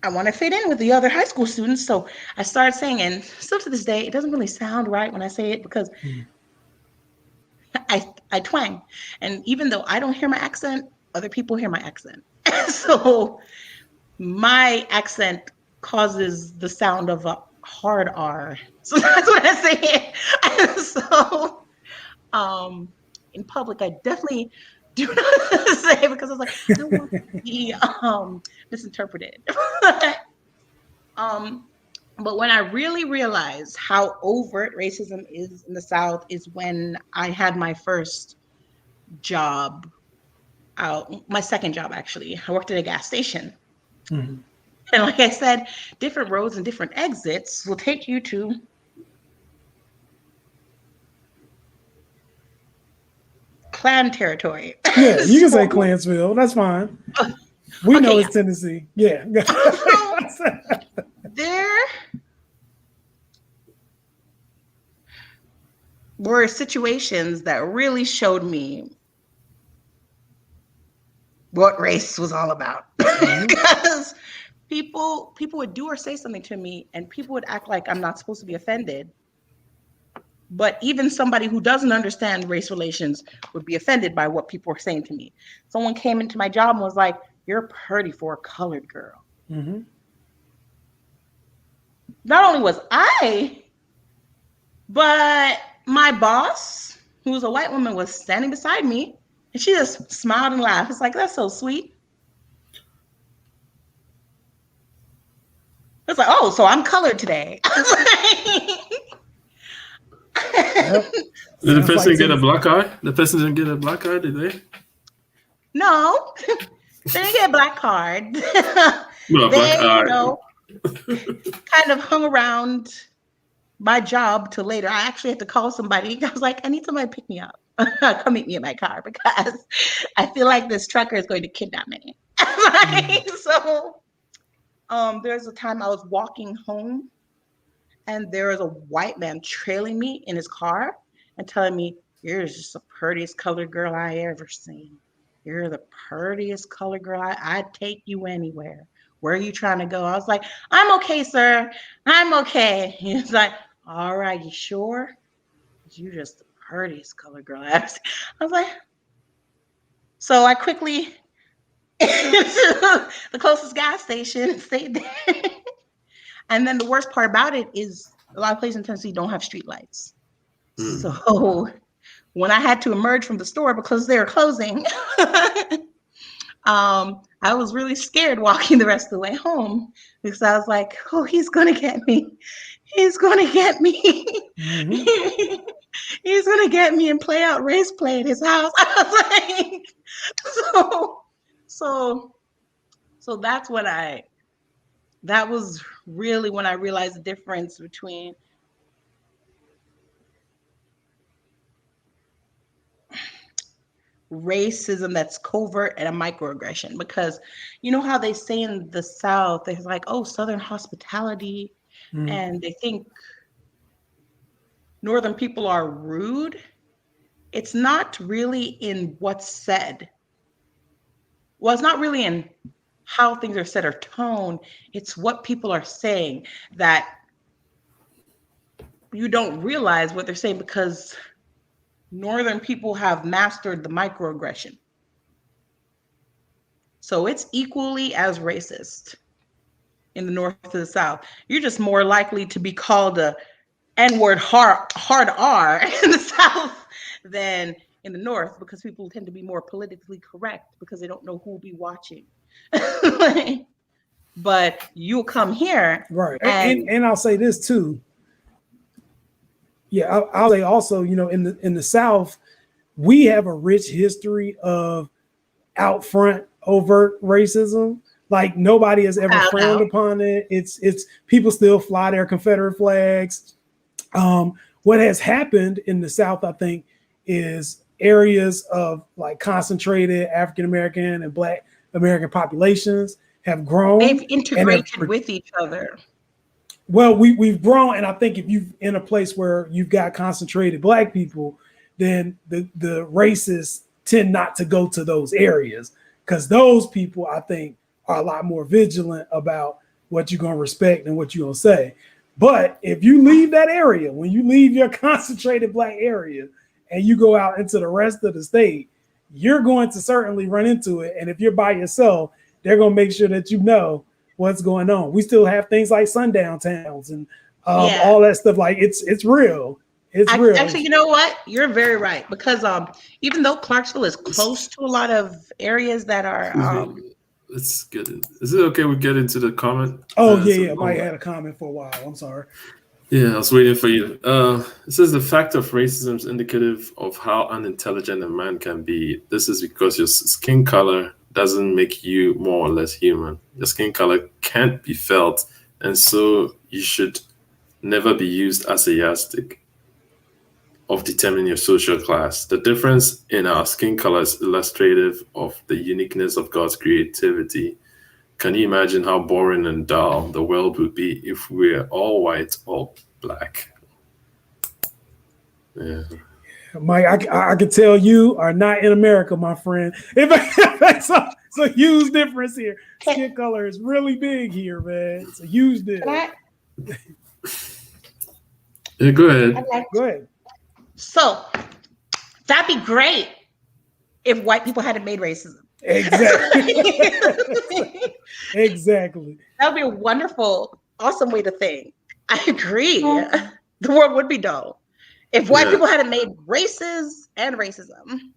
I want to fit in with the other high school students. So I started saying, and still to this day, it doesn't really sound right when I say it because I twang. And even though I don't hear my accent, other people hear my accent. So my accent causes the sound of a hard R. So that's what I say. So in public, I definitely do not say because I was like, I don't want to be misinterpreted. But when I really realized how overt racism is in the South is when I had my first job my second job, actually. I worked at a gas station. And like I said, different roads and different exits will take you to Klan territory. Yeah, you can say Clansville. That's fine. We know it's Tennessee. Yeah. There were situations that really showed me what race was all about. Because people would do or say something to me and people would act like I'm not supposed to be offended. But even somebody who doesn't understand race relations would be offended by what people were saying to me. Someone came into my job and was like, "You're pretty for a colored girl." Not only was I, but my boss, who was a white woman, was standing beside me. And she just smiled and laughed. It's like, that's so sweet. It's like, oh, so I'm colored today. Did the person get a black eye? The person didn't get a black eye, did they? No, they didn't get a black card. Well, they, black eye. kind of hung around my job till later. I actually had to call somebody. I was like, I need somebody to pick me up. Come meet me in my car because I feel like this trucker is going to kidnap me. So there's a time I was walking home and there was a white man trailing me in his car and telling me, "You're just the prettiest colored girl I ever seen. You're the prettiest colored girl. I'd take you anywhere. Where are you trying to go?" I was like, "I'm okay, sir. I'm okay." He's like, all right, you sure? You just the prettiest color girl I ever seen. I was like, so I quickly to the closest gas station and stayed there. And then the worst part about it is a lot of places in Tennessee don't have street lights. So when I had to emerge from the store because they were closing, I was really scared walking the rest of the way home because I was like, oh, he's going to get me. He's going to get me. Mhm. He's going to get me and play out race play at his house. I was like, so that's what that was really when I realized the difference between racism that's covert and a microaggression. Because you know how they say in the South, they're like, oh, Southern hospitality, and they think Northern people are rude. It's not really in what's said. Well, it's not really in how things are said or tone. It's what people are saying that you don't realize what they're saying because Northern people have mastered the microaggression. So it's equally as racist in the North to the South. You're just more likely to be called a N-word hard R in the South than in the North because people tend to be more politically correct because they don't know who will be watching. But you'll come here. Right. And I'll say this too. Yeah, I'll say also, you know, in the South, we have a rich history of out front overt racism. Like nobody has ever frowned upon it. It's people still fly their Confederate flags. What has happened in the South, I think, is areas of like concentrated African American and Black American populations have grown. They've integrated with each other. Well, we've grown, and I think if you're in a place where you've got concentrated Black people, then the racists tend not to go to those areas because those people, I think, are a lot more vigilant about what you're going to respect and what you're going to say. But if you leave that area, when you leave your concentrated Black area and you go out into the rest of the state, you're going to certainly run into it. And if you're by yourself, they're going to make sure that you know what's going on. We still have things like sundown towns and all that stuff. Like it's real. It's real. Actually, you know what? You're very right because even though Clarksville is close to a lot of areas that are let's get in. Is it okay we get into the comment? Oh, yeah. Mike had a comment for a while. I'm sorry. Yeah, I was waiting for you. It says the fact of racism is indicative of how unintelligent a man can be. This is because your skin color doesn't make you more or less human. Your skin color can't be felt, and so you should never be used as a yardstick of determining your social class. The difference in our skin color is illustrative of the uniqueness of God's creativity. Can you imagine how boring and dull the world would be if we're all white or black? Yeah. Mike, I can tell you are not in America, my friend. It's a huge difference here. Skin color is really big here, man. It's a huge difference. Yeah, go ahead. Go ahead. So that'd be great if white people hadn't made racism. Exactly. Exactly. That would be a wonderful, awesome way to think. I agree. The world would be dull if white people hadn't made races and racism.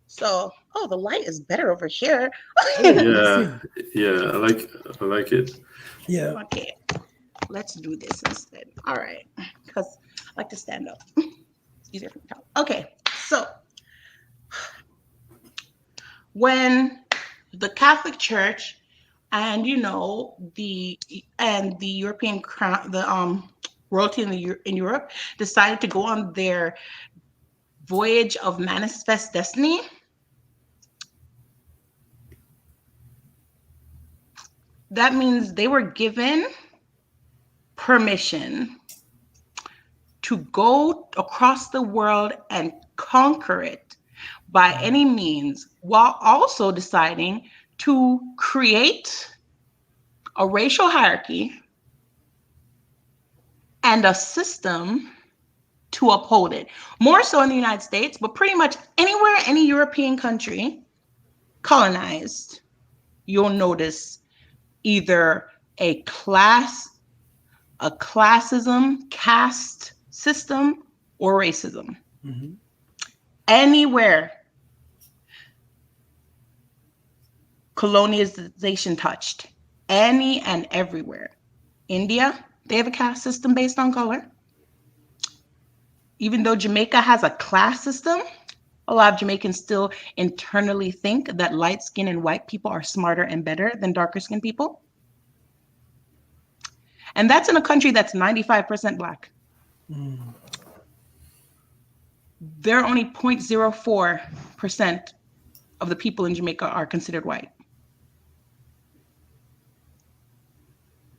So, the light is better over here. Yeah, I like it. Yeah. Okay, let's do this instead. All right, because I like to stand up. It's easier for me to talk. Okay, so when the Catholic Church and the European crown, the royalty in Europe decided to go on their voyage of manifest destiny, that means they were given permission to go across the world and conquer it by any means, while also deciding to create a racial hierarchy and a system to uphold it. More so in the United States, but pretty much anywhere, any European country colonized, you'll notice either a classism, caste system, or racism. Mm-hmm. Anywhere colonization touched, any and everywhere. India, they have a caste system based on color. Even though Jamaica has a class system, a lot of Jamaicans still internally think that light skin and white people are smarter and better than darker skinned people. And that's in a country that's 95% Black. Mm. They're only 0.04% of the people in Jamaica are considered white.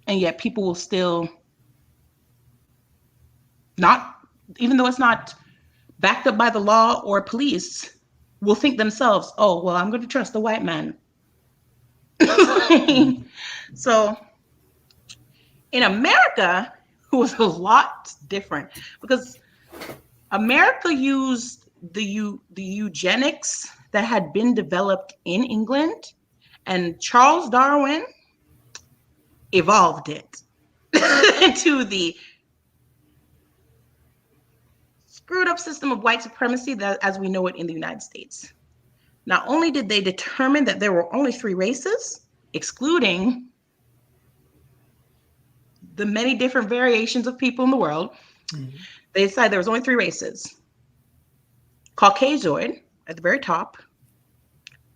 And yet people will still not, even though it's not backed up by the law or police, will think themselves, oh, well, I'm going to trust the white man. So in America, it was a lot different because America used the eugenics that had been developed in England, and Charles Darwin evolved it into the screwed up system of white supremacy that as we know it in the United States. Not only did they determine that there were only 3 races, excluding the many different variations of people in the world, they decided there was only 3 races. Caucasoid at the very top,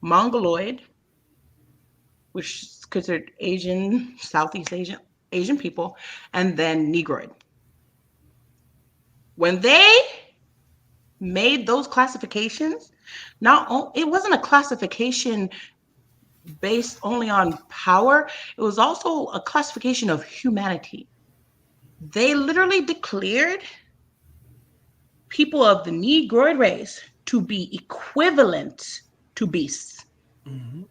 Mongoloid, which is considered Asian, Southeast Asian people, and then Negroid. When they made those classifications, it wasn't a classification based only on power, it was also a classification of humanity. They literally declared people of the Negroid race to be equivalent to beasts. Mm-hmm.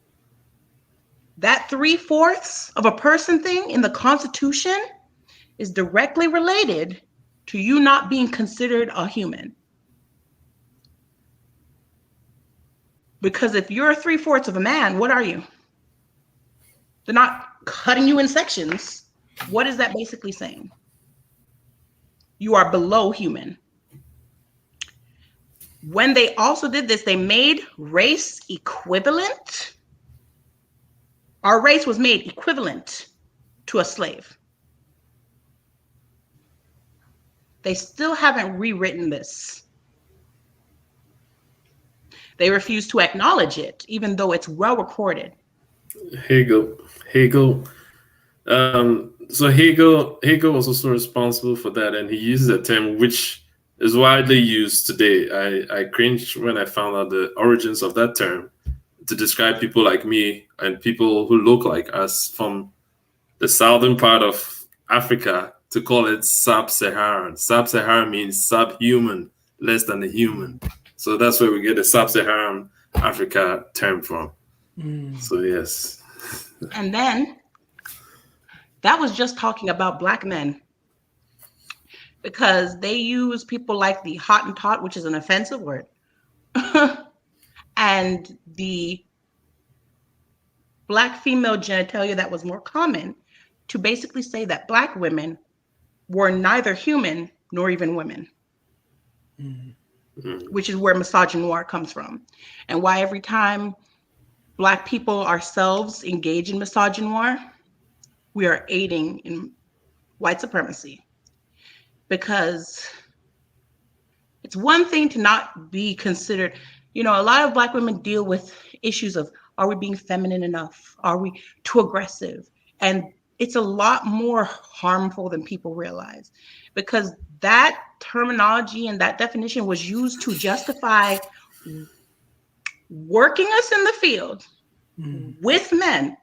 That 3/4 of a person thing in the Constitution is directly related to you not being considered a human. Because if you're 3/4 of a man, what are you? They're not cutting you in sections. What is that basically saying? You are below human. When they also did this, they made race equivalent. Our race was made equivalent to a slave. They still haven't rewritten this. They refuse to acknowledge it, even though it's well recorded. Hegel. So Hegel was also responsible for that, and he uses a term which is widely used today. I cringed when I found out the origins of that term to describe people like me and people who look like us from the southern part of Africa, to call it sub-Saharan. Sub-Saharan means subhuman, less than a human. So that's where we get the sub-Saharan Africa term from. So yes. And then that was just talking about Black men, because they use people like the Hottentot, which is an offensive word, and the Black female genitalia that was more common to basically say that Black women were neither human nor even women, which is where misogynoir comes from, and why every time Black people ourselves engage in misogynoir, we are aiding in white supremacy. Because it's one thing to not be considered, a lot of Black women deal with issues of, are we being feminine enough? Are we too aggressive? And it's a lot more harmful than people realize, because that terminology and that definition was used to justify working us in the field with men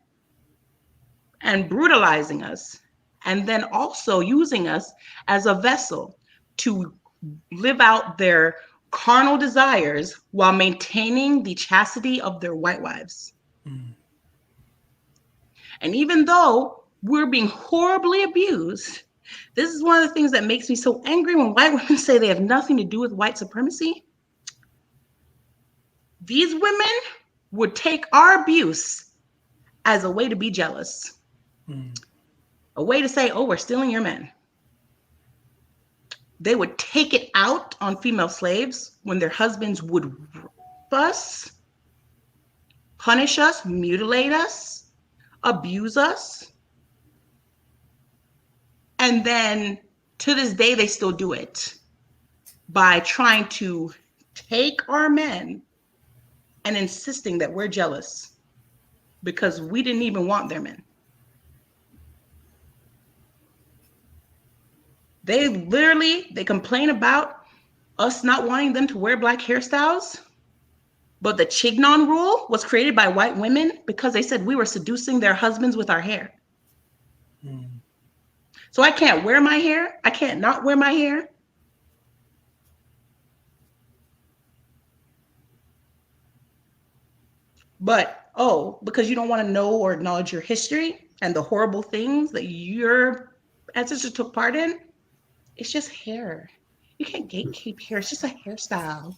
and brutalizing us, and then also using us as a vessel to live out their carnal desires while maintaining the chastity of their white wives. And even though we're being horribly abused This is one of the things that makes me so angry when white women say they have nothing to do with white supremacy. These women would take our abuse as a way to be jealous. A way to say, oh, we're stealing your men. They would take it out on female slaves when their husbands would rape us, punish us, mutilate us, abuse us. And then to this day, they still do it by trying to take our men and insisting that we're jealous because we didn't even want their men. They complain about us not wanting them to wear black hairstyles, but the chignon rule was created by white women because they said we were seducing their husbands with our hair. So I can't wear my hair. I can't not wear my hair. But, because you don't want to know or acknowledge your history and the horrible things that your ancestors took part in, it's just hair. You can't gatekeep hair. It's just a hairstyle.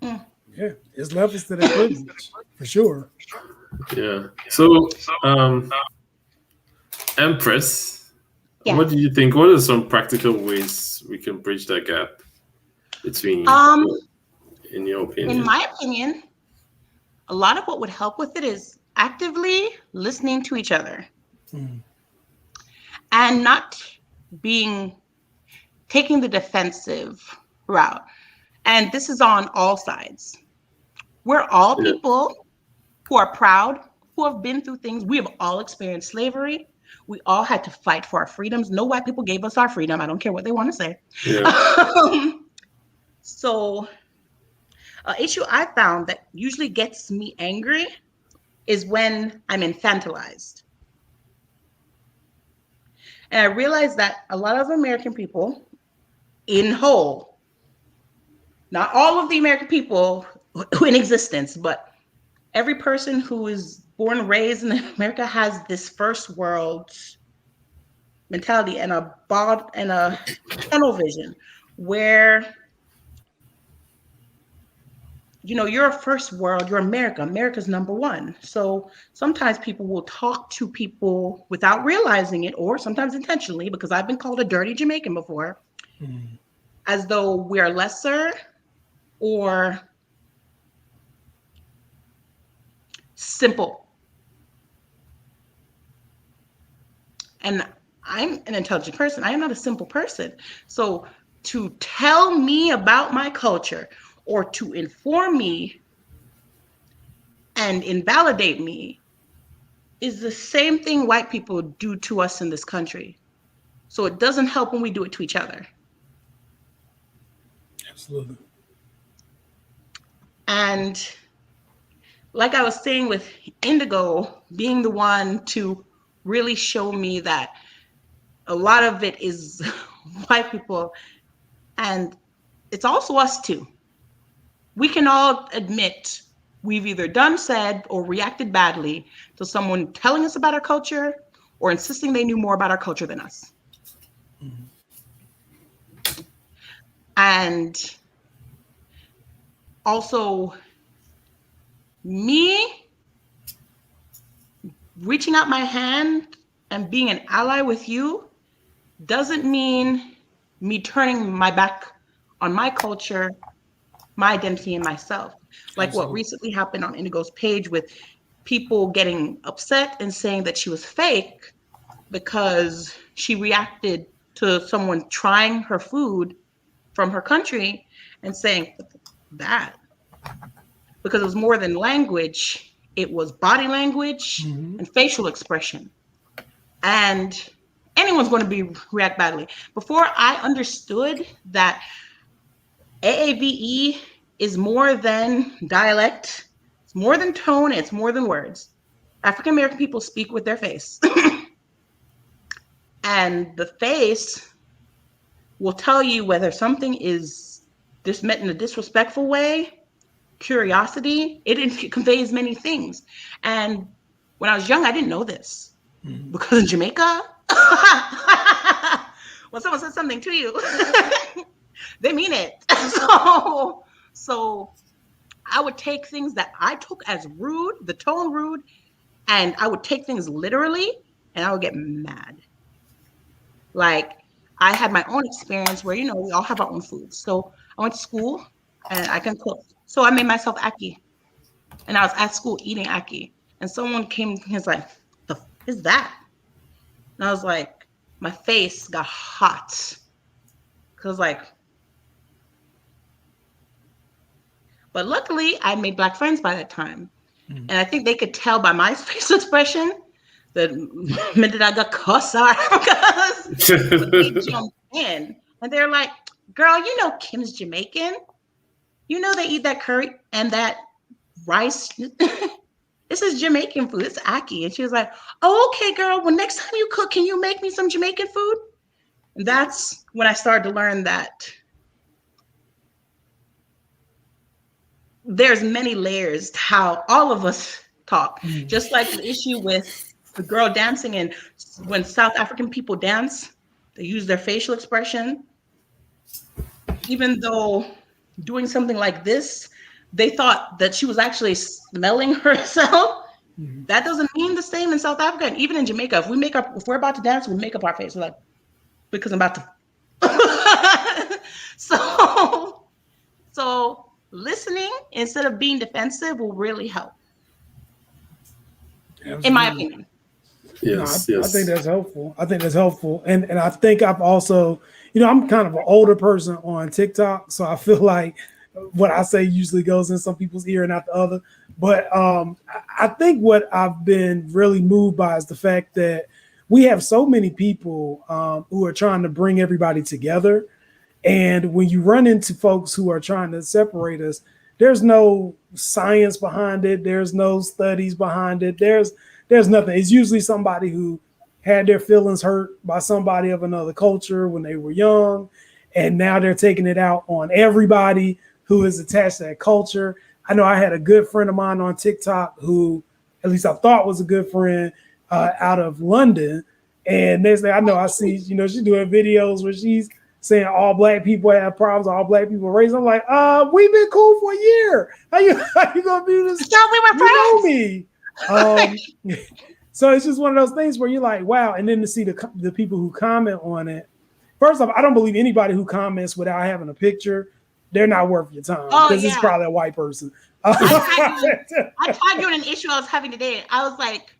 Yeah, it's levels to that privilege, for sure. Yeah. So, Empress, what do you think? What are some practical ways we can bridge that gap between, in your opinion? In my opinion, a lot of what would help with it is actively listening to each other and not taking the defensive route. And this is on all sides. We're all people who are proud, who have been through things. We have all experienced slavery. We all had to fight for our freedoms. No white people gave us our freedom. I don't care what they want to say. Yeah. So an issue I found that usually gets me angry is when I'm infantilized. And I realized that a lot of American people in whole, not all of the American people in existence, but every person who is born and raised in America has this first world mentality and a tunnel vision where, you're a first world, you're America. America's number one. So sometimes people will talk to people without realizing it, or sometimes intentionally, because I've been called a dirty Jamaican before, as though we are lesser or simple. And I'm an intelligent person. I am not a simple person. So to tell me about my culture or to inform me and invalidate me is the same thing white people do to us in this country. So it doesn't help when we do it to each other. Absolutely. And like I was saying with Indigo being the one to really show me that a lot of it is white people, and it's also us too. We can all admit we've either done, said, or reacted badly to someone telling us about our culture or insisting they knew more about our culture than us. And also, me reaching out my hand and being an ally with you doesn't mean me turning my back on my culture, my identity, and myself. Like Absolutely. What recently happened on Indigo's page with people getting upset and saying that she was fake because she reacted to someone trying her food from her country and saying that. Because it was more than language, it was body language and facial expression. And anyone's going to react badly. Before I understood that AAVE is more than dialect, it's more than tone, it's more than words. African American people speak with their face. And the face will tell you whether something is meant in a disrespectful way, curiosity, it conveys many things. And when I was young, I didn't know this. Because in Jamaica, when someone says something to you, they mean it. So I would take things that I took as rude, the tone rude, and I would take things literally, and I would get mad. Like, I had my own experience where, we all have our own food. So I went to school and I can cook. So I made myself ackee. And I was at school eating ackee. And someone came and was like, the f is that? And I was like, my face got hot. Cause but luckily I made Black friends by that time. And I think they could tell by my facial expression the minute I got cussed out, because they jumped in and they're like, girl, Kim's Jamaican. They eat that curry and that rice. This is Jamaican food. It's ackee. And she was like, oh, okay, girl. Well, next time you cook, can you make me some Jamaican food? And that's when I started to learn that there's many layers to how all of us talk. Just like the issue with the girl dancing, and when South African people dance, they use their facial expression. Even though doing something like this, they thought that she was actually smelling herself. That doesn't mean the same in South Africa. And even in Jamaica, if we're about to dance, we make up our face. We're like, because I'm about to. So listening instead of being defensive will really help. Absolutely. In my opinion. Yes, I think that's helpful. And I think I've also, I'm kind of an older person on TikTok, so I feel like what I say usually goes in some people's ear and not the other. But I think what I've been really moved by is the fact that we have so many people who are trying to bring everybody together. And when you run into folks who are trying to separate us, there's no science behind it. There's no studies behind it. There's nothing. It's usually somebody who had their feelings hurt by somebody of another culture when they were young, and now they're taking it out on everybody who is attached to that culture. I know I had a good friend of mine on TikTok who, at least I thought was a good friend, out of London. And next thing I know, I see, she's doing videos where she's saying all Black people have problems, all Black people are racist. I'm like, we've been cool for a year. How you gonna do this? Yeah, we were friends. Me. So it's just one of those things where you're like, wow. And then to see the people who comment on it. First off, I don't believe anybody who comments without having a picture. They're not worth your time, because it's probably a white person. I tagged you in an issue I was having today. I was like,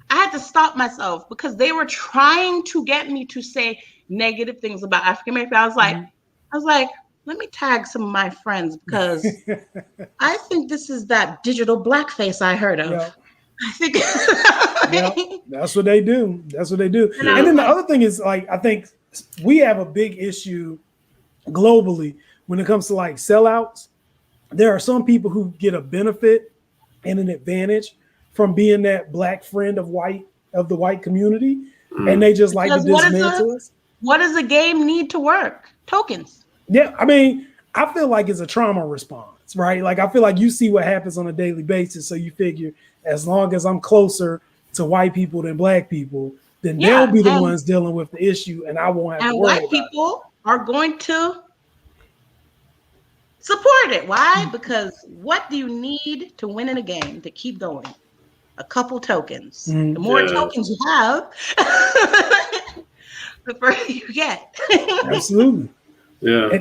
I had to stop myself because they were trying to get me to say negative things about African American. I was like, let me tag some of my friends, because I think this is that digital blackface I heard of. Yeah. I think that's what they do. And then the other thing is, like, I think we have a big issue globally when it comes to like sellouts. There are some people who get a benefit and an advantage from being that Black friend of the white community, and they just like to dismantle us. What does the game need to work? Tokens. Yeah, I mean, I feel like it's a trauma response, right? Like, I feel like you see what happens on a daily basis, so you figure as long as I'm closer to white people than Black people, then they'll be the ones dealing with the issue, and I won't have to worry about it. And white people are going to support it. Why? Because what do you need to win in a game to keep going? A couple tokens. The more tokens you have, the further you get. Absolutely. Yeah.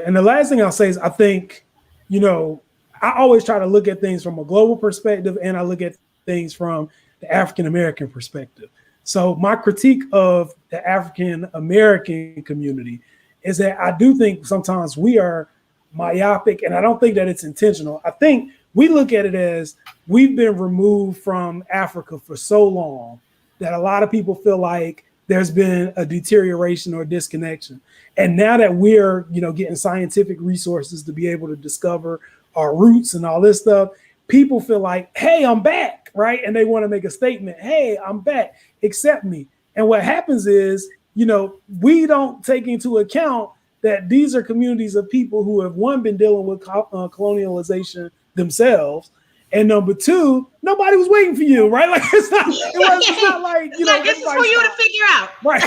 And the last thing I'll say is, I think, I always try to look at things from a global perspective, and I look at things from the African American perspective. So my critique of the African American community is that I do think sometimes we are myopic, and I don't think that it's intentional. I think we look at it as we've been removed from Africa for so long that a lot of people feel like there's been a deterioration or disconnection. And now that we're, getting scientific resources to be able to discover our roots and all this stuff, people feel like, hey, I'm back, right? And they want to make a statement, hey, I'm back, accept me. And what happens is, we don't take into account that these are communities of people who have, one, been dealing with colonialization themselves, And number two, nobody was waiting for you, right? Like it's not like it's like this is for you to figure out. Right.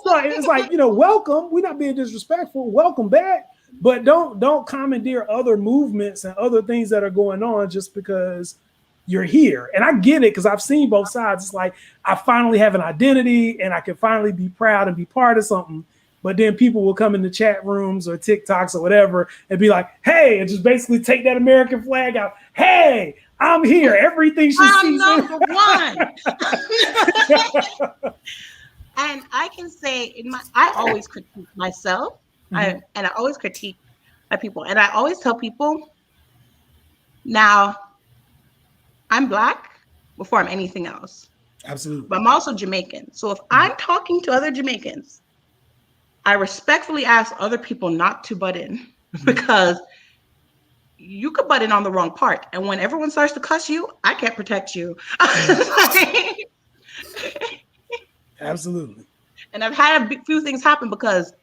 So it's like, welcome. We're not being disrespectful. Welcome back. But don't commandeer other movements and other things that are going on just because you're here. And I get it because I've seen both sides. It's like I finally have an identity and I can finally be proud and be part of something. But then people will come in the chat rooms or TikToks or whatever and be like, hey, and just basically take that American flag out. Hey, I'm here. Everything she sees. Number one. And I can say I always critique myself. I always critique my people. And I always tell people, now, I'm Black before I'm anything else. Absolutely. But I'm also Jamaican. So if I'm talking to other Jamaicans, I respectfully ask other people not to butt in because you could butt in on the wrong part. And when everyone starts to cuss you, I can't protect you. Absolutely. And I've had a few things happen because,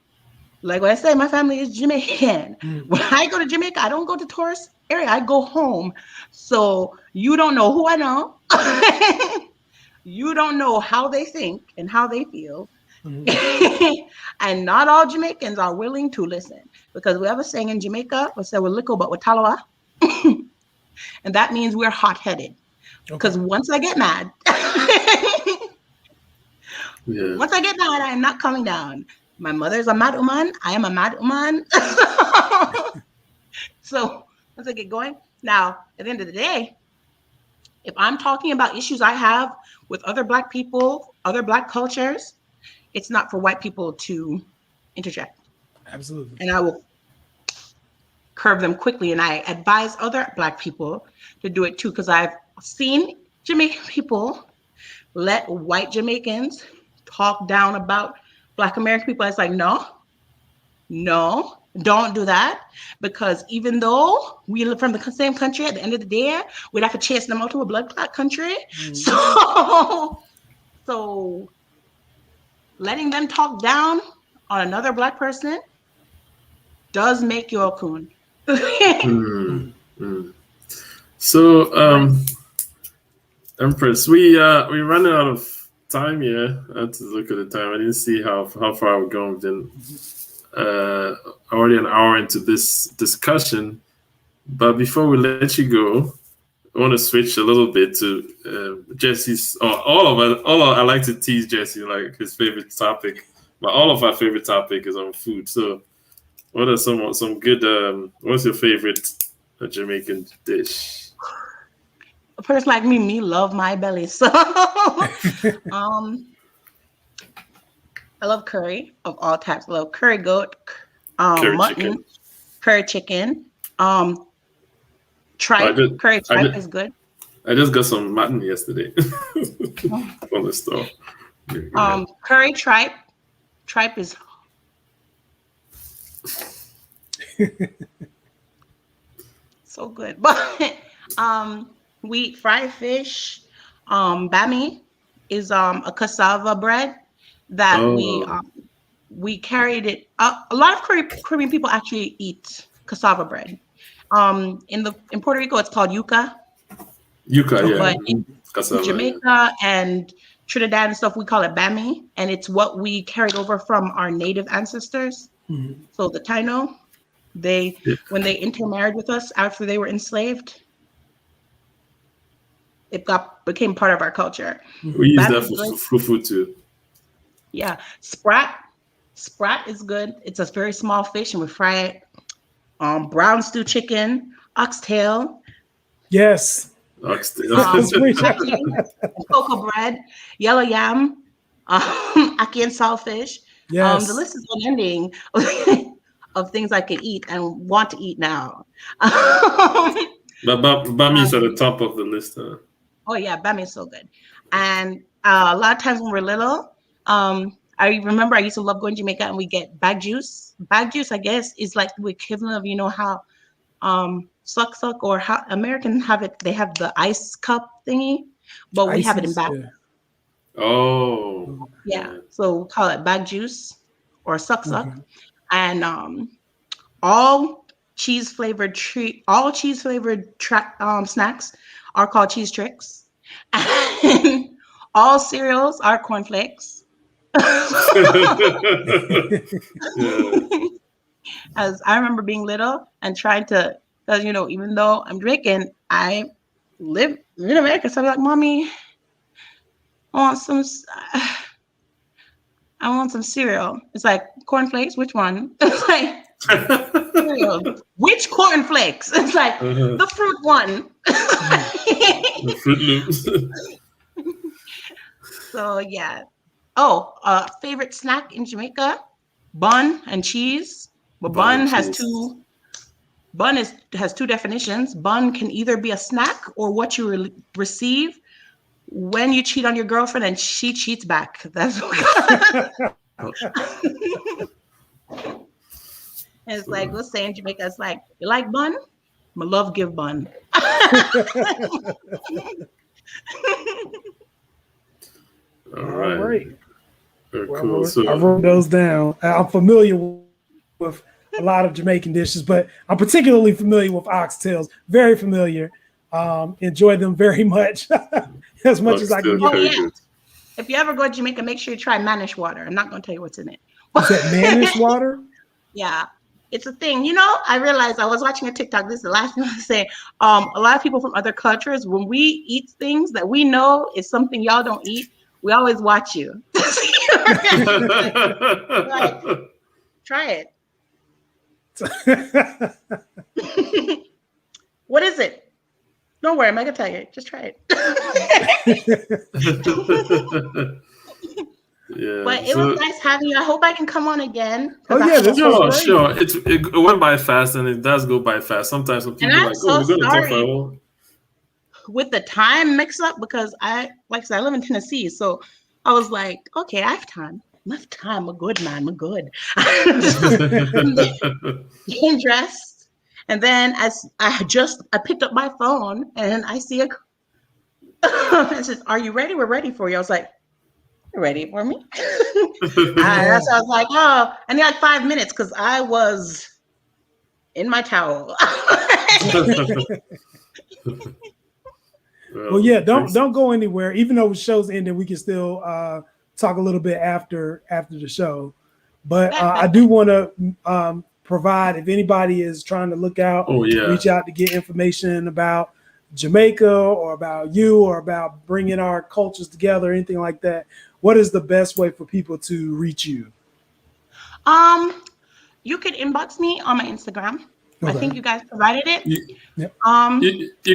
like what I say, my family is Jamaican. When I go to Jamaica, I don't go to tourist area. I go home. So you don't know who I know. You don't know how they think and how they feel. And not all Jamaicans are willing to listen because we have a saying in Jamaica, we say we're lickle, but we're talawa. And that means we're hot-headed. Because once I get mad, once I get mad, I am not coming down. My mother's a mad woman. I am a mad woman. So once I get going, now at the end of the day, if I'm talking about issues I have with other Black people, other Black cultures, it's not for white people to interject. Absolutely. And I will curb them quickly. And I advise other Black people to do it too, because I've seen Jamaican people let white Jamaicans talk down about Black American people. It's like, no, don't do that. Because even though we live from the same country, at the end of the day, we'd have to chase them out to a blood clot country. So letting them talk down on another Black person does make you a coon. So, Empress, we're running out of time here. I had to look at the time. I didn't see how far we're going. Then already an hour into this discussion. But before we let you go, I want to switch a little bit to Jesse's. I like to tease Jesse like his favorite topic, but all of our favorite topic is on food. So, what are some good? What's your favorite Jamaican dish? A person like me love my belly. So, I love curry of all types. I love curry goat, Curry mutton, chicken. curry chicken, tripe. Curry tripe is good. I just got some mutton yesterday from the store. Curry tripe. Tripe is so good. But we eat fried fish. Bami is a cassava bread that we carried it. A lot of Caribbean people actually eat cassava bread. In Puerto Rico, it's called yuca. Yuca, yeah. But in Cassava, Jamaica and Trinidad and stuff, we call it bami, and it's what we carried over from our native ancestors. So the Taino, when they intermarried with us after they were enslaved, it became part of our culture. We use that for fufu too. Yeah, sprat is good. It's a very small fish, and we fry it. Brown stew chicken, oxtail. Yes. Oxtail. Cocoa bread, yellow yam, ackee and saltfish. Yes. The list is unending of things I can eat and want to eat now. But bami is at the top of the list, huh? Oh yeah, bami is so good. And a lot of times when we're little, I remember I used to love going to Jamaica and we get bag juice. Bag juice, I guess, is like the equivalent of, how suck or how Americans have it. They have the ice cup thingy, but we have it in bag. Yeah. Oh. Yeah, so we call it bag juice or suck. And all cheese flavored treat. All cheese flavored snacks are called cheese tricks. And all cereals are cornflakes. As I remember being little and trying to, because even though I'm Jamaican, I live in America, so I'm like, Mommy, I want some cereal. It's like, cornflakes, which one? It's like, cereal. Which cornflakes? It's like, the fruit one. The Fruit Loops. So yeah. Favorite snack in Jamaica, bun and cheese. But bun has two definitions. Bun can either be a snack or what you receive when you cheat on your girlfriend and she cheats back. That's what. It's like, let's say in Jamaica, it's like, you like bun? My love give bun. All right. Very cool. I wrote those down. I'm familiar with a lot of Jamaican dishes, but I'm particularly familiar with oxtails. Very familiar. Enjoy them very much. As much as I can get. Yeah. If you ever go to Jamaica, make sure you try Manish water. I'm not going to tell you what's in it. Is that Manish water? Yeah. It's a thing. I realized I was watching a TikTok. This is the last thing I say. A lot of people from other cultures, when we eat things that we know is something y'all don't eat, we always watch you. Like, try it. What is it? Don't worry, I'm not gonna tell you. Just try it. Yeah, but it was nice having you. I hope I can come on again. Sure. It went by fast, and it does go by fast. Sometimes when people are like, "Oh, we're gonna talk for a while." With the time mix up, because I live in Tennessee, so I was like, okay, I have time. Enough time. I'm good, man. I'm good. Getting dressed, and then as I picked up my phone and I see it says, "Are you ready? We're ready for you." I was like, "You're ready for me?" So I was like, "Oh," and like 5 minutes because I was in my towel. Well, yeah, don't go anywhere. Even though the show's ending, we can still talk a little bit after the show. But I do want to provide, if anybody is trying to look out, reach out to get information about Jamaica or about you or about bringing our cultures together, anything like that. What is the best way for people to reach you? You could inbox me on my Instagram. Okay. I think you guys provided it. You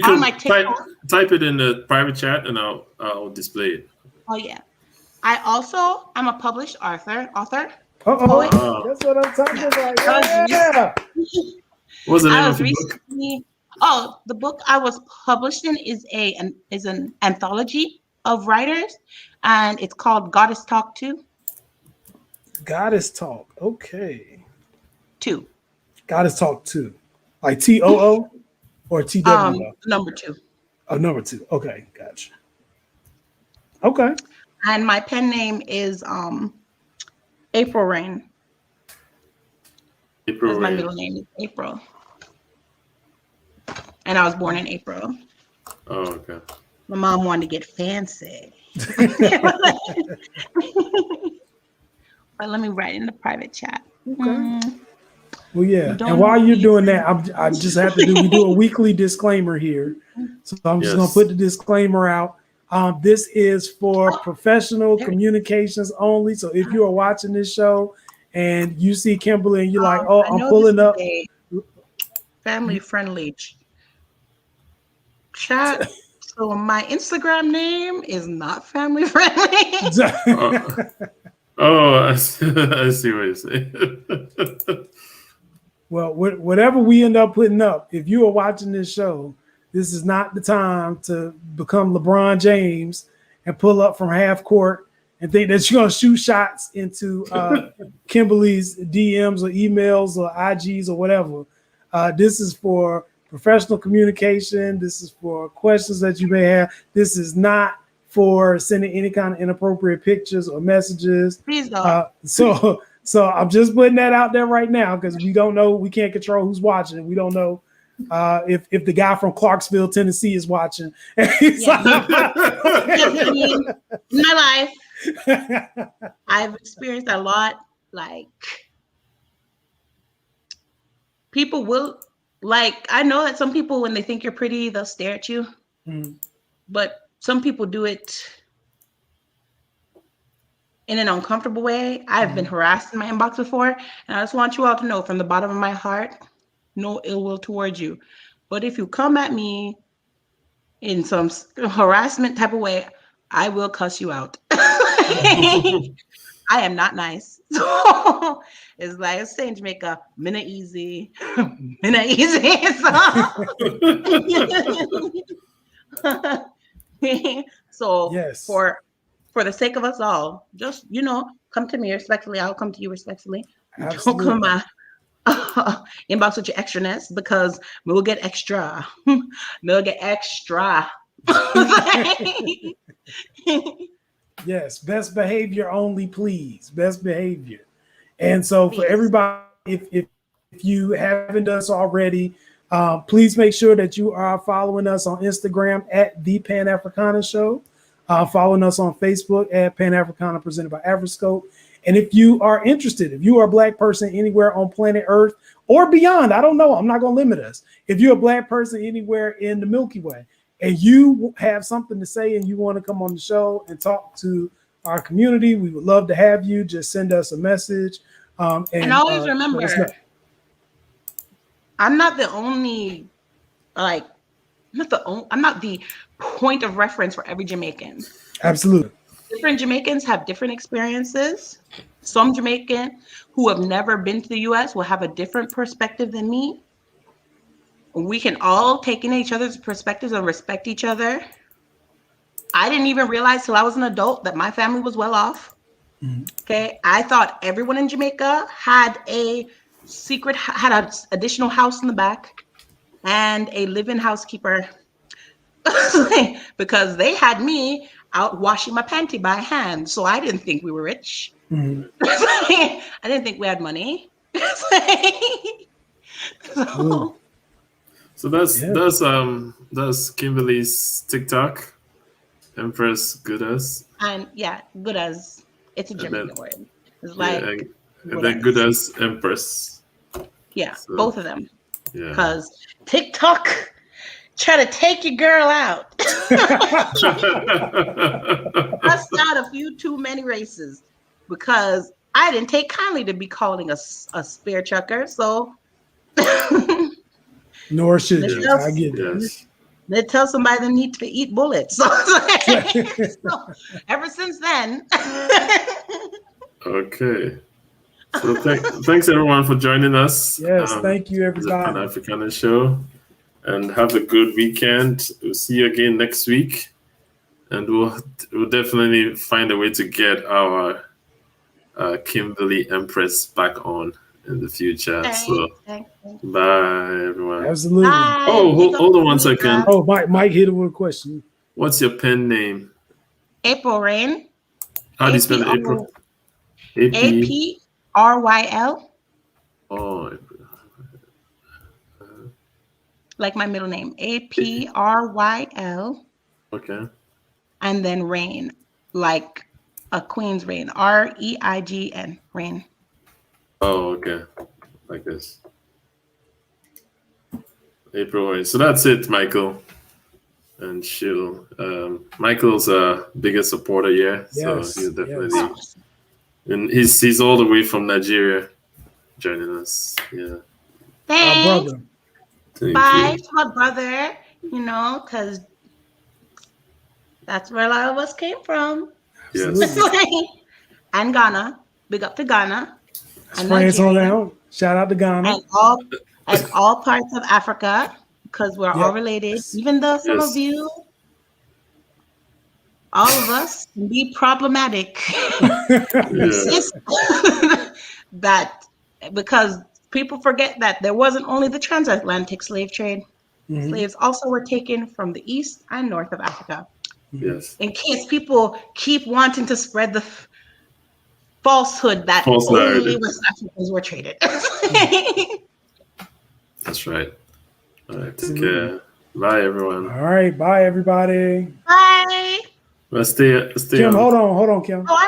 can type it in the private chat, and I'll display it. Oh yeah. I'm a published author. Uh-oh. That's what I'm talking about. Yeah. What's the name of the book? The book I was published in is an anthology of writers, and it's called Goddess Talk 2. Goddess Talk. Okay. 2. Goddess Talk 2. Like TOO or TW? Number 2. Oh, number 2. Okay, gotcha. Okay. And my pen name is April Rain. April Rain. My middle name is April. And I was born in April. Oh, okay. My mom wanted to get fancy. But let me write in the private chat. Okay. Well, yeah. And while you're doing that, I just have to we do a weekly disclaimer here. So I'm just going to put the disclaimer out. This is for professional communications only. So if you are watching this show and you see Kimberly and you're like, oh, I'm pulling up. Family friendly chat. So my Instagram name is not family friendly. I see what you're saying. Well, whatever we end up putting up, if you are watching this show, this is not the time to become LeBron James and pull up from half court and think that you're going to shoot shots into Kimberly's DMs or emails or IGs or whatever. This is for professional communication. This is for questions that you may have. This is not for sending any kind of inappropriate pictures or messages. Please don't. So I'm just putting that out there right now because we don't know. We can't control who's watching. We don't know if the guy from Clarksville, Tennessee, is watching. Yes, I mean, in my life, I've experienced a lot. Like, people will, like, I know that some people, when they think you're pretty, they'll stare at you. But some people do it in an uncomfortable way. I've been harassed in my inbox before, and I just want you all to know from the bottom of my heart, no ill will towards you. But if you come at me in some harassment type of way, I will cuss you out. I am not nice. So it's like I say in Jamaica, minna easy, minna easy. So Yes. for the sake of us all, just, come to me respectfully. I'll come to you respectfully. Absolutely. Don't come inbox with your extraness, because we'll get extra. We'll get extra. Yes, best behavior only, please. Best behavior. And so for everybody, if you haven't done so already, please make sure that you are following us on Instagram at The Pan Africana Show, following us on Facebook at Pan Africana presented by Afriscope. And if you are interested, if you are a Black person anywhere on planet Earth or beyond, I don't know, I'm not going to limit us. If you're a Black person anywhere in the Milky Way and you have something to say and you want to come on the show and talk to our community, we would love to have you. Just send us a message. And always remember, I'm not the only, I'm not the point of reference for every Jamaican. Absolutely. Different Jamaicans have different experiences. Some Jamaican who have never been to the US will have a different perspective than me. We can all take in each other's perspectives and respect each other. I didn't even realize till I was an adult that my family was well off. Okay. I thought everyone in Jamaica had an additional house in the back and a live-in housekeeper because they had me out washing my panty by hand. So I didn't think we were rich. I didn't think we had money. So that's Kimberly's TikTok, Empress Goodas. And yeah, good as, it's a Jamaican word. It's like, and then Goodas Empress. Yeah, So, both of them. Yeah. Because TikTok try to take your girl out. Bust out a few too many races because I didn't take kindly to be calling a spear chucker. So nor should you. I get it. Yes. They tell somebody they need to eat bullets. So ever since then. Okay. So thanks everyone for joining us. Yes, thank you everybody. Pan Africana Show. And have a good weekend. We'll see you again next week. And we'll definitely find a way to get our Kimberly Empress back on in the future. So bye everyone. Absolutely. Bye. Oh, hold on one second. Oh, Mike hit it with a question. What's your pen name? April Rain. How do you spell April? APRYL. Oh, like my middle name, APRYL. okay. And then Rain, like a queen's reign, REIGN, Rain. Oh, okay. Like this. April Rain. So that's it, Michael. And she'll. Michael's a biggest supporter, yeah. Yes, so he'll definitely. Yes. And he's all the way from Nigeria, joining us. Yeah. Thanks. Our brother. Bye to my brother, because that's where a lot of us came from. Yes. And Ghana. Big up to Ghana. And France on Nigeria. out. Shout out to Ghana. And all parts of Africa, because we're all related. Even though some of you, all of us, can be problematic. That because people forget that there wasn't only the transatlantic slave trade. Slaves also were taken from the east and north of Africa. Yes. In case people keep wanting to spread the falsehood that False only narrative. West Africans were traded. That's right. All right, take care. Bye, everyone. All right, bye everybody. Bye. Let's stay Kim, on. hold on, Kim. Oh, I'm